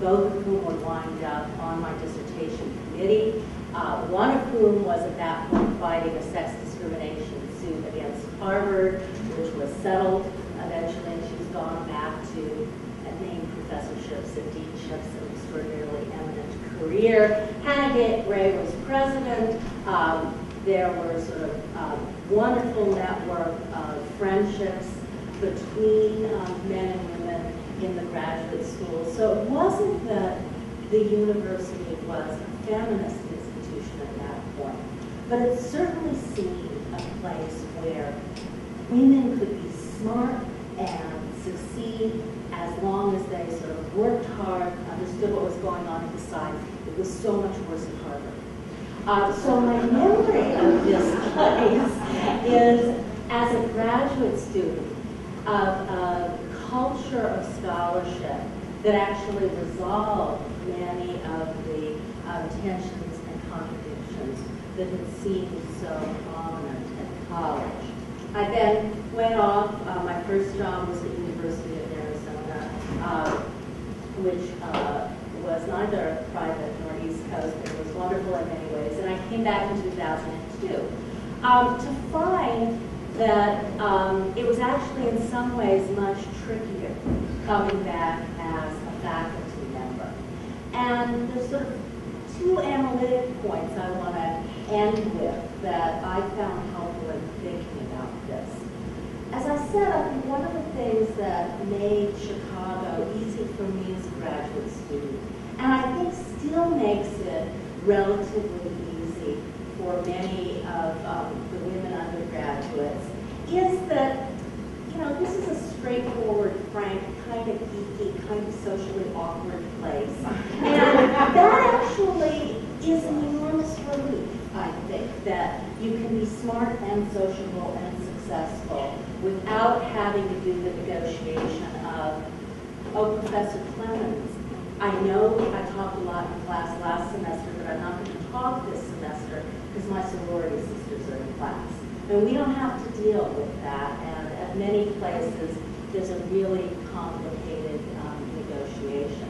both of whom were lined up on my dissertation committee, one of whom was at that point fighting a sex discrimination suit against Harvard, which was settled eventually, and she's gone back to named professorships and deanships, an extraordinarily eminent career. Hannah Gray was president. There were sort of wonderful network of friendships between men and women in the graduate school. So it wasn't that the university was a feminist institution at that point, but it certainly seemed a place where women could be smart and succeed as long as they sort of worked hard, understood what was going on at the side. It was so much worse at Harvard. So my memory of this place is, as a graduate student, of a culture of scholarship that actually resolved many of the tensions and contradictions that had seemed so prominent at college. I then went off. My first job was at the University of Arizona, which was neither private nor East Coast, but it was wonderful in many ways. And I came back in 2002 to find that it was actually in some ways much trickier coming back as a faculty member. And there's sort of 2 analytic points I want to end with that I found helpful in thinking about this. As I said, I think one of the things that made Chicago easy for me as a graduate student, and I think still makes it relatively easy for many of the women undergraduates, is that, this is a straightforward, frank, kind of geeky, kind of socially awkward place. And that actually is an enormous relief, I think, that you can be smart and sociable and successful without having to do the negotiation of, oh, Professor Clemens, I know I talked a lot in class last semester, but I'm not going to talk this semester because my sorority sisters are in class. And we don't have to deal with that, and at many places, there's a really complicated negotiation.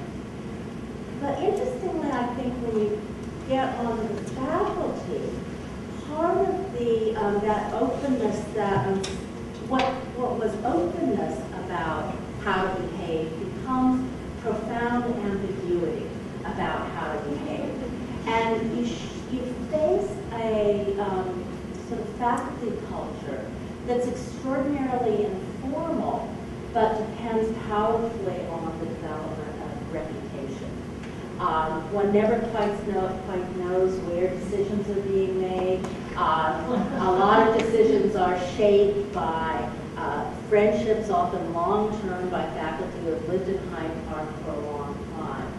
But interestingly, I think when you get onto the faculty, part of the that openness, what was openness about how to behave becomes profound ambiguity about how to behave. And you face a sort of faculty culture that's extraordinarily informal, but depends powerfully on the development of reputation. One never quite knows where decisions are being made. A lot of decisions are shaped by friendships, often long-term, by faculty who have lived in Hyde Park for a long time.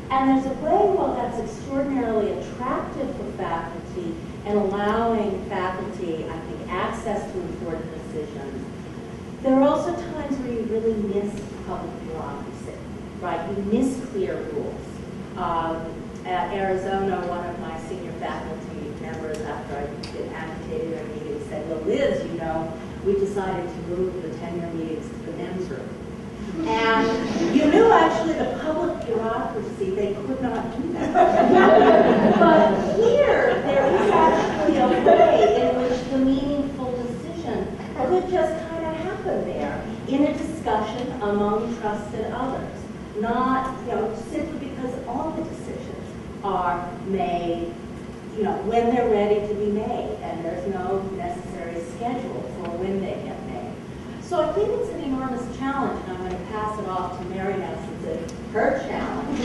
And there's a way, while that's extraordinarily attractive for faculty and allowing faculty, I think, access to important decisions, there are also times where you really miss public bureaucracy, right? You miss clear rules. At Arizona, one of my senior faculty members, after I'd been agitated at a meeting, said, well, Liz, we decided to move the tenure meetings to the men's room. And you knew actually the public bureaucracy, they could not do that. But here, there is actually a way in which the meaningful decision could just kind of happen there in a discussion among trusted others. Not, simply because all the decisions are made, when they're ready to be made, and there's no necessary schedule for when they get made. So I think it's an enormous challenge, and I'm going to pass it off to Mary now since it's her challenge,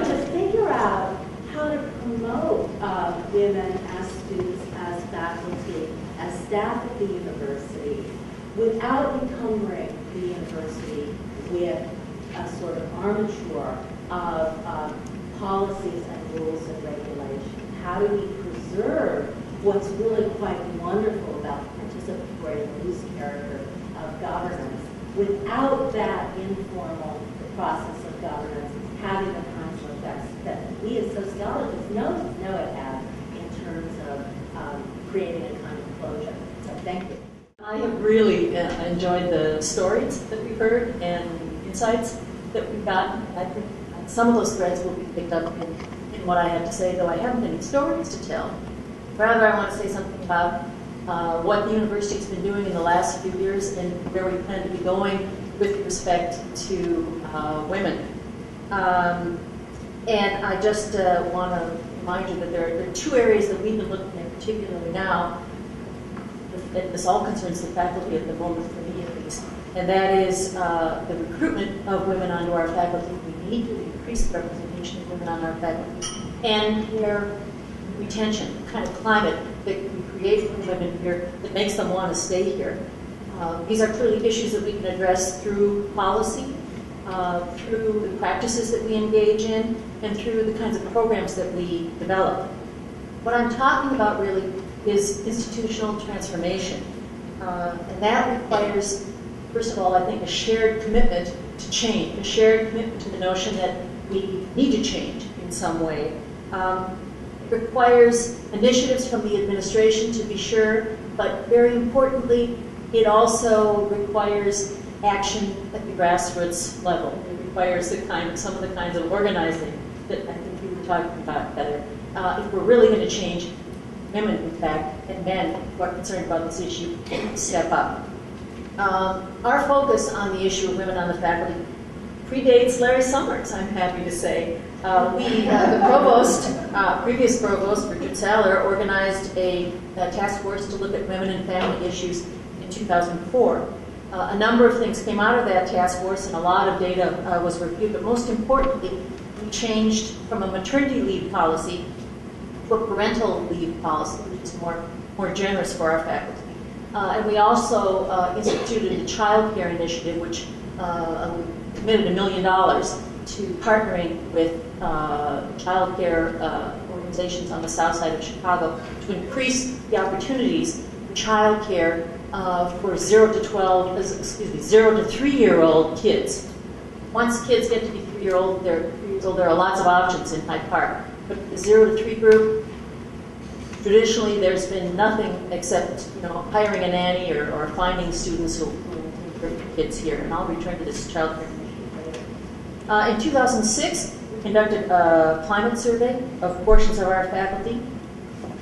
to figure out how to promote women as students, as faculty, as staff at the university, without encumbering the university with a sort of armature of policies and rules and regulations. How do we preserve what's really quite wonderful about the participatory and loose character of governance without that informal process of governance having the kinds of effects that we as sociologists know it has in terms of creating a kind of closure. So Thank you. I have really enjoyed the stories that we've heard and insights that we've gotten. I think some of those threads will be picked up in what I have to say, though I haven't any stories to tell. Rather, I want to say something about what the university's been doing in the last few years and where we plan to be going with respect to women. And I just want to remind you that there are two areas that we've been looking at particularly now. This all concerns the faculty at the moment for me at least, and that is the recruitment of women onto our faculty. We need to increase the representation of women on our faculty, and their retention, the kind of climate that we create for women here that makes them want to stay here. These are clearly issues that we can address through policy, through the practices that we engage in, and through the kinds of programs that we develop. What I'm talking about really is institutional transformation. And that requires, first of all, I think, a shared commitment to change, a shared commitment to the notion that we need to change in some way. It requires initiatives from the administration, to be sure, but very importantly, it also requires action at the grassroots level. It requires some of the kinds of organizing that I think you were talking about, Heather. If we're really going to change, women, in fact, and men who are concerned about this issue, step up. Our focus on the issue of women on the faculty predates Larry Summers, I'm happy to say. The provost, previous provost, Richard Saller, organized a task force to look at women and family issues in 2004. A number of things came out of that task force, and a lot of data was reviewed, but most importantly, we changed from a maternity leave policy to a parental leave policy, which is more generous for our faculty. And we also instituted a Childcare initiative, which committed $1 million to partnering with childcare organizations on the south side of Chicago to increase the opportunities for childcare for 0 to 3-year-old kids. Once kids get to be 3 years old, there are lots of options in Hyde Park. But the 0 to 3 group, traditionally there's been nothing except hiring a nanny or finding students who bring kids here. And I'll return to this childcare initiative later. In 2006, we conducted a climate survey of portions of our faculty.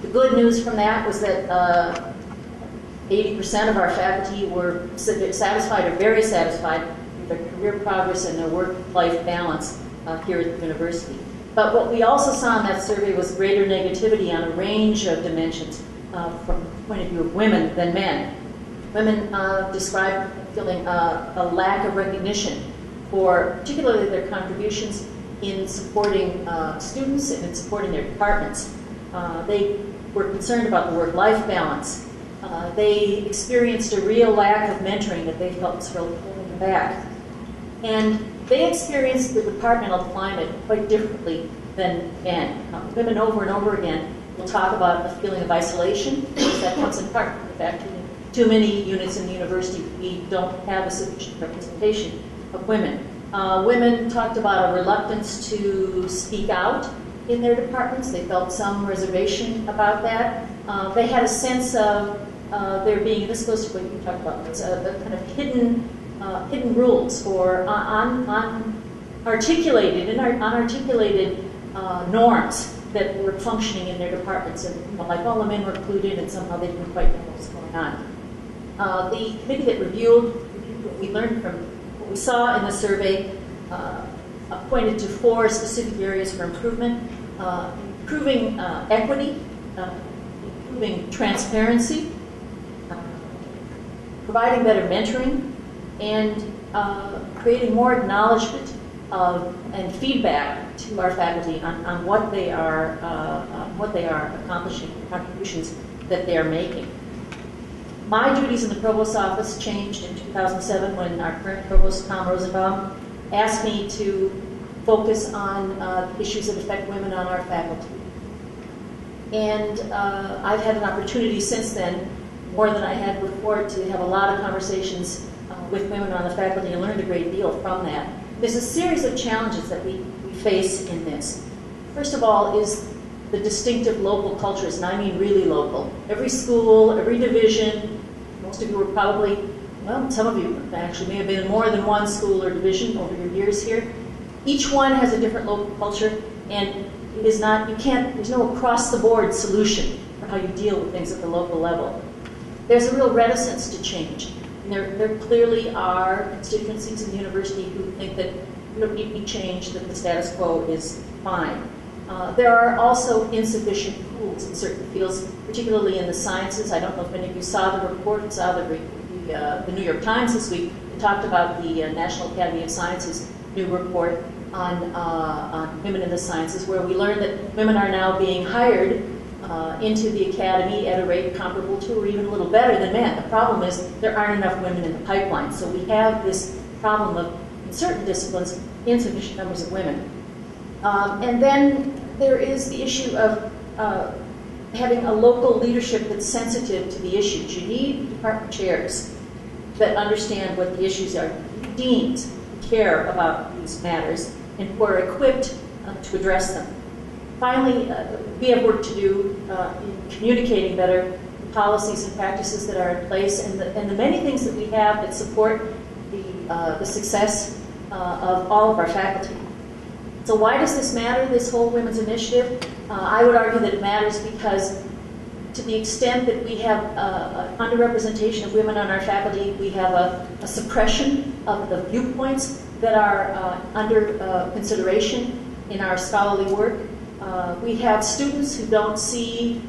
The good news from that was that 80% of our faculty were satisfied or very satisfied with their career progress and their work-life balance here at the university. But what we also saw in that survey was greater negativity on a range of dimensions from the point of view of women than men. Women described feeling a lack of recognition for particularly their contributions in supporting students and in supporting their departments. They were concerned about the work-life balance. They experienced a real lack of mentoring that they felt was really holding them back. And they experienced the departmental climate quite differently than men. Women over and over again will talk about a feeling of isolation, because that comes in part from the fact that in too many units in the university we don't have a sufficient representation of women. Women talked about a reluctance to speak out in their departments. They felt some reservation about that. They had a sense of there being, this goes to what you talked about, the kind of hidden rules or unarticulated norms that were functioning in their departments, and like all the men were clued in and somehow they didn't quite know what was going on. The committee that reviewed what we learned from what we saw in the survey pointed to 4 specific areas for improvement: improving equity, improving transparency, providing better mentoring, and creating more acknowledgement of and feedback to our faculty on what they are accomplishing, the contributions that they are making. My duties in the provost's office changed in 2007 when our current provost, Tom Rosenbaum, asked me to focus on issues that affect women on our faculty. And I've had an opportunity since then, more than I had before, to have a lot of conversations with women on the faculty and learned a great deal from that. There's a series of challenges that we face in this. First of all is the distinctive local cultures, and I mean really local. Every school, every division, most of you are probably, well, some of you actually may have been in more than one school or division over your years here. Each one has a different local culture, and it is not, you can't, there's no across-the-board solution for how you deal with things at the local level. There's a real reticence to change. And there clearly are constituencies in the university who think that you don't need to be changed, that the status quo is fine. There are also insufficient tools in certain fields, particularly in the sciences. I don't know if any of you saw the report, saw the New York Times this week. It talked about the National Academy of Sciences' new report on women in the sciences, where we learned that women are now being hired into the academy at a rate comparable to or even a little better than men. The problem is there aren't enough women in the pipeline. So we have this problem of, in certain disciplines, insufficient numbers of women. And then there is the issue of having a local leadership that's sensitive to the issues. You need department chairs that understand what the issues are. Deans who care about these matters and who are equipped to address them. Finally, we have work to do in communicating better the policies and practices that are in place and the many things that we have that support the success of all of our faculty. So why does this matter, this whole women's initiative? I would argue that it matters because to the extent that we have underrepresentation of women on our faculty, we have a suppression of the viewpoints that are under consideration in our scholarly work. We have students who don't see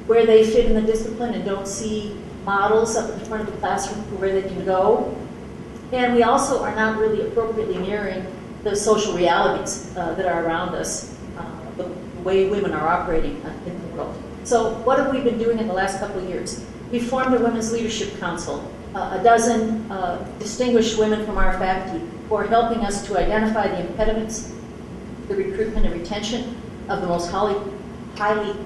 where they fit in the discipline and don't see models up at the front of the classroom for where they can go. And we also are not really appropriately mirroring the social realities that are around us, the way women are operating in the world. So what have we been doing in the last couple of years? We formed a Women's Leadership Council, a dozen distinguished women from our faculty who are helping us to identify the impediments, the recruitment and retention of the most highly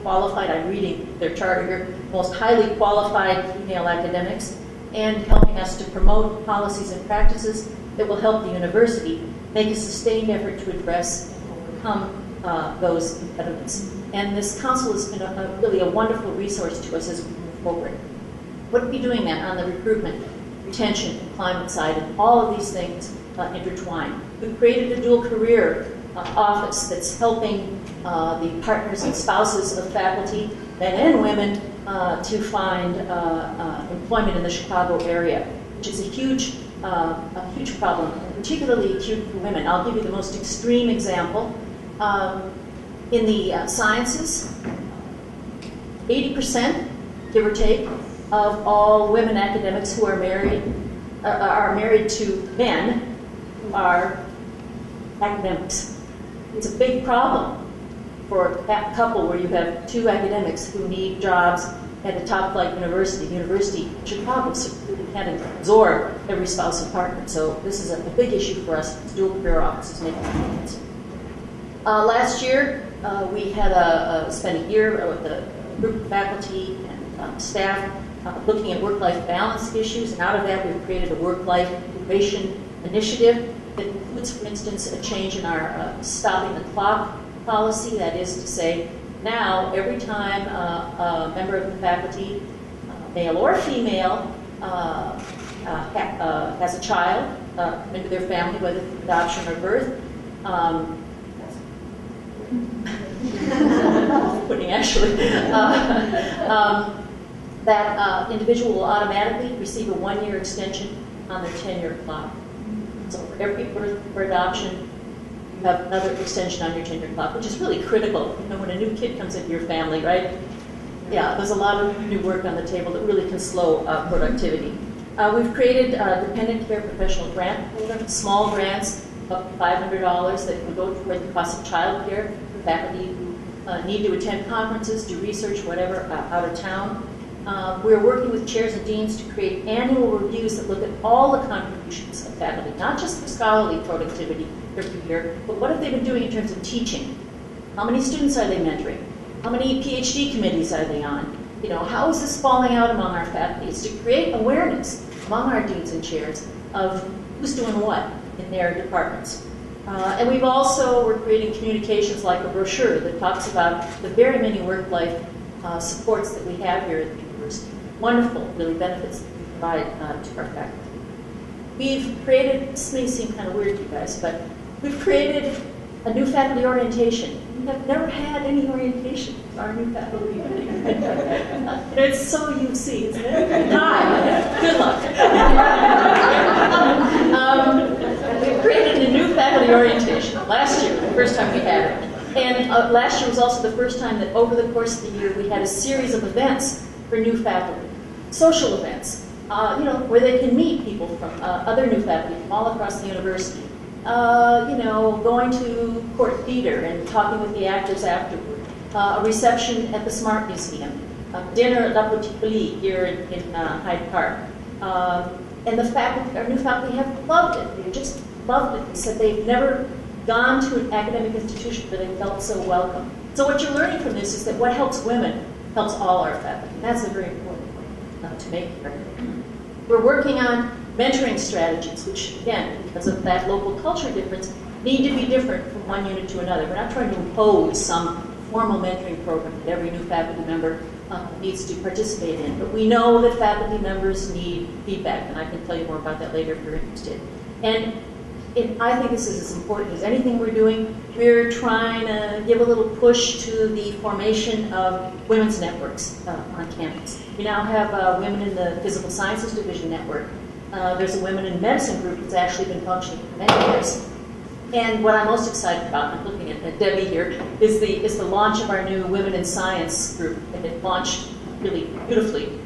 qualified, I'm reading their charter here, most highly qualified female academics, and helping us to promote policies and practices that will help the university make a sustained effort to address and overcome those impediments. And this council has been really a wonderful resource to us as we move forward. What are we doing then on the recruitment, retention, and climate side, and all of these things intertwine? We've created a dual career office that's helping the partners and spouses of faculty, men and women, to find employment in the Chicago area, which is a huge problem, particularly acute for women. I'll give you the most extreme example. In the sciences, 80%, give or take, of all women academics who are married to men who are academics. It's a big problem for a couple where you have two academics who need jobs at a top-flight university. The University of Chicago can't absorb every spouse and partner. So this is a big issue for us. It's dual career offices making a difference. Last year, we had spent a year with a group of faculty and staff looking at work-life balance issues, and out of that we've created a work-life duration initiative that includes, for instance, a change in our stopping the clock policy. That is to say, now every time a member of the faculty, male or female, has a child into their family, whether through adoption or birth, putting actually, that individual will automatically receive a 1-year extension on their tenure clock. So for every birth for adoption, you have another extension on your tenure clock, which is really critical. You know, when a new kid comes into your family, right? Yeah, there's a lot of new work on the table that really can slow productivity. We've created a dependent care professional grant program, small grants up to $500 that can go toward the cost of childcare for faculty who need to attend conferences, do research, whatever, out of town. We're working with chairs and deans to create annual reviews that look at all the contributions of faculty, not just for scholarly productivity every year, but what have they been doing in terms of teaching? How many students are they mentoring? How many PhD committees are they on? You know, how is this falling out among our faculty? It's to create awareness among our deans and chairs of who's doing what in their departments. And we're creating communications like a brochure that talks about the very many work-life supports that we have here at the university. Wonderful, really, benefits that we provide to our faculty. We've created, this may seem kind of weird to you guys, but we've created a new faculty orientation. We have never had any orientation for our new faculty. It's so UC, isn't it? Hi, good luck. We've created a new faculty orientation last year, the first time we had it. And last year was also the first time that over the course of the year we had a series of events for new faculty. Social events, where they can meet people from other new faculty from all across the university. Going to Court Theater and talking with the actors afterward. A reception at the Smart Museum. Dinner at La Petite Boulie here in Hyde Park. And the faculty, our new faculty have loved it. They just loved it. They said they've never gone to an academic institution where they felt so welcome. So what you're learning from this is that what helps women helps all our faculty. That's a very important point to make here. We're working on mentoring strategies, which again, because of that local culture difference, need to be different from one unit to another. We're not trying to impose some formal mentoring program that every new faculty member needs to participate in. But we know that faculty members need feedback, and I can tell you more about that later if you're interested. And I think this is as important as anything we're doing. We're trying to give a little push to the formation of women's networks on campus. We now have women in the Physical Sciences Division network. There's a women in medicine group that's actually been functioning for many years. And what I'm most excited about, I'm looking at Debbie here, is the launch of our new Women in Science group. And it launched really beautifully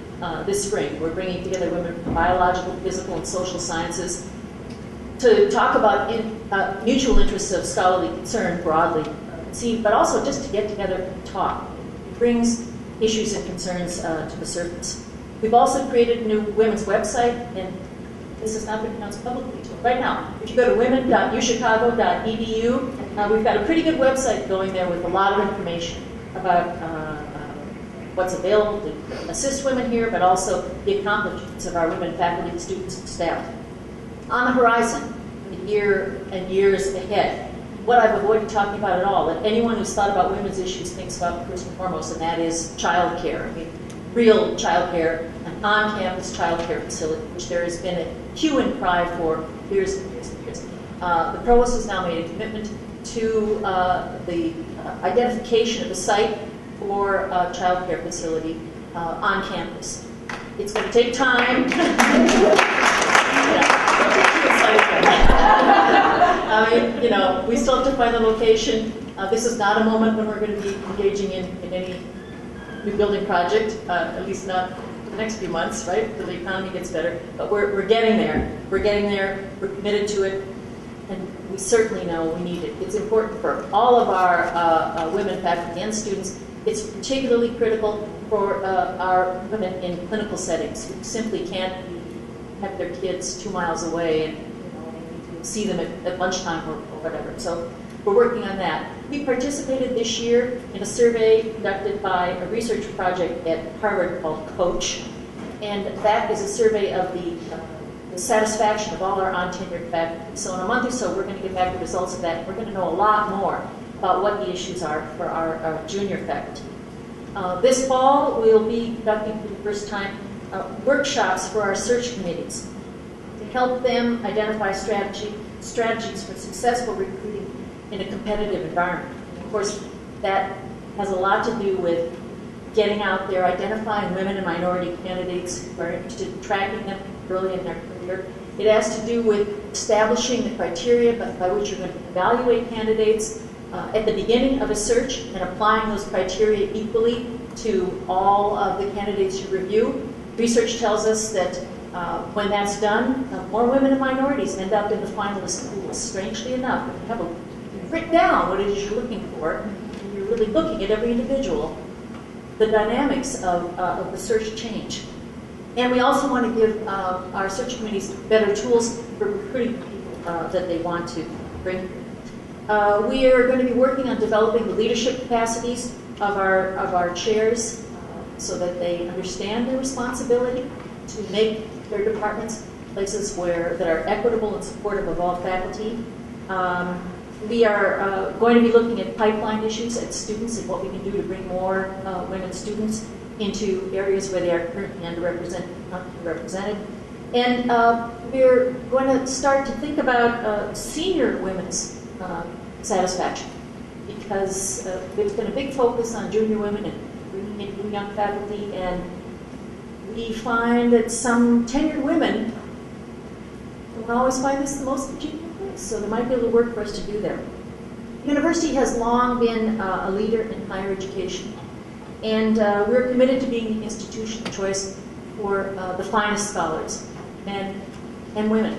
this spring. We're bringing together women from biological, physical, and social sciences to talk about mutual interests of scholarly concern broadly, but also just to get together and talk. It brings issues and concerns to the surface. We've also created a new women's website, and this has not been announced publicly until right now. If you go to women.uchicago.edu, we've got a pretty good website going there with a lot of information about what's available to assist women here, but also the accomplishments of our women faculty, students, and staff. On the horizon, the year and years ahead, what I've avoided talking about at all, that anyone who's thought about women's issues thinks about first and foremost, and that is childcare. I mean, real childcare, an on-campus childcare facility, which there has been a hue and cry for years and years and years. The provost has now made a commitment to the identification of a site for a childcare facility on campus. It's going to take time. I mean, we still have to find the location. This is not a moment when we're going to be engaging in any new building project, at least not for the next few months, right, until the economy gets better. But we're getting there. We're getting there. We're committed to it. And we certainly know we need it. It's important for all of our women faculty and students. It's particularly critical for our women in clinical settings who simply can't have their kids 2 miles away and see them at lunchtime or whatever. So we're working on that. We participated this year in a survey conducted by a research project at Harvard called COACH. And that is a survey of the satisfaction of all our on-tenured faculty. So in a month or so, we're going to get back the results of that. We're going to know a lot more about what the issues are for our junior faculty. This fall, we'll be conducting for the first time workshops for our search committees to help them identify strategies for successful recruiting in a competitive environment. And of course, that has a lot to do with getting out there, identifying women and minority candidates who are interested in tracking them early in their career. It has to do with establishing the criteria by which you're going to evaluate candidates at the beginning of a search and applying those criteria equally to all of the candidates you review. Research tells us that when that's done, more women and minorities end up in the finalist pool. Strangely enough, if you have written down what it is you're looking for, and you're really looking at every individual, the dynamics of the search change. And we also want to give our search committees better tools for recruiting people that they want to bring. We are going to be working on developing the leadership capacities of our chairs so that they understand their responsibility to make their departments places that are equitable and supportive of all faculty. We are going to be looking at pipeline issues at students and what we can do to bring more women students into areas where they are currently underrepresented. And we're going to start to think about senior women's satisfaction, because there's been a big focus on junior women and bringing in new young faculty, and we find that some tenured women don't always find this the most congenial place, so there might be a little work for us to do there. The university has long been a leader in higher education, and we're committed to being the institution of choice for the finest scholars, men and women.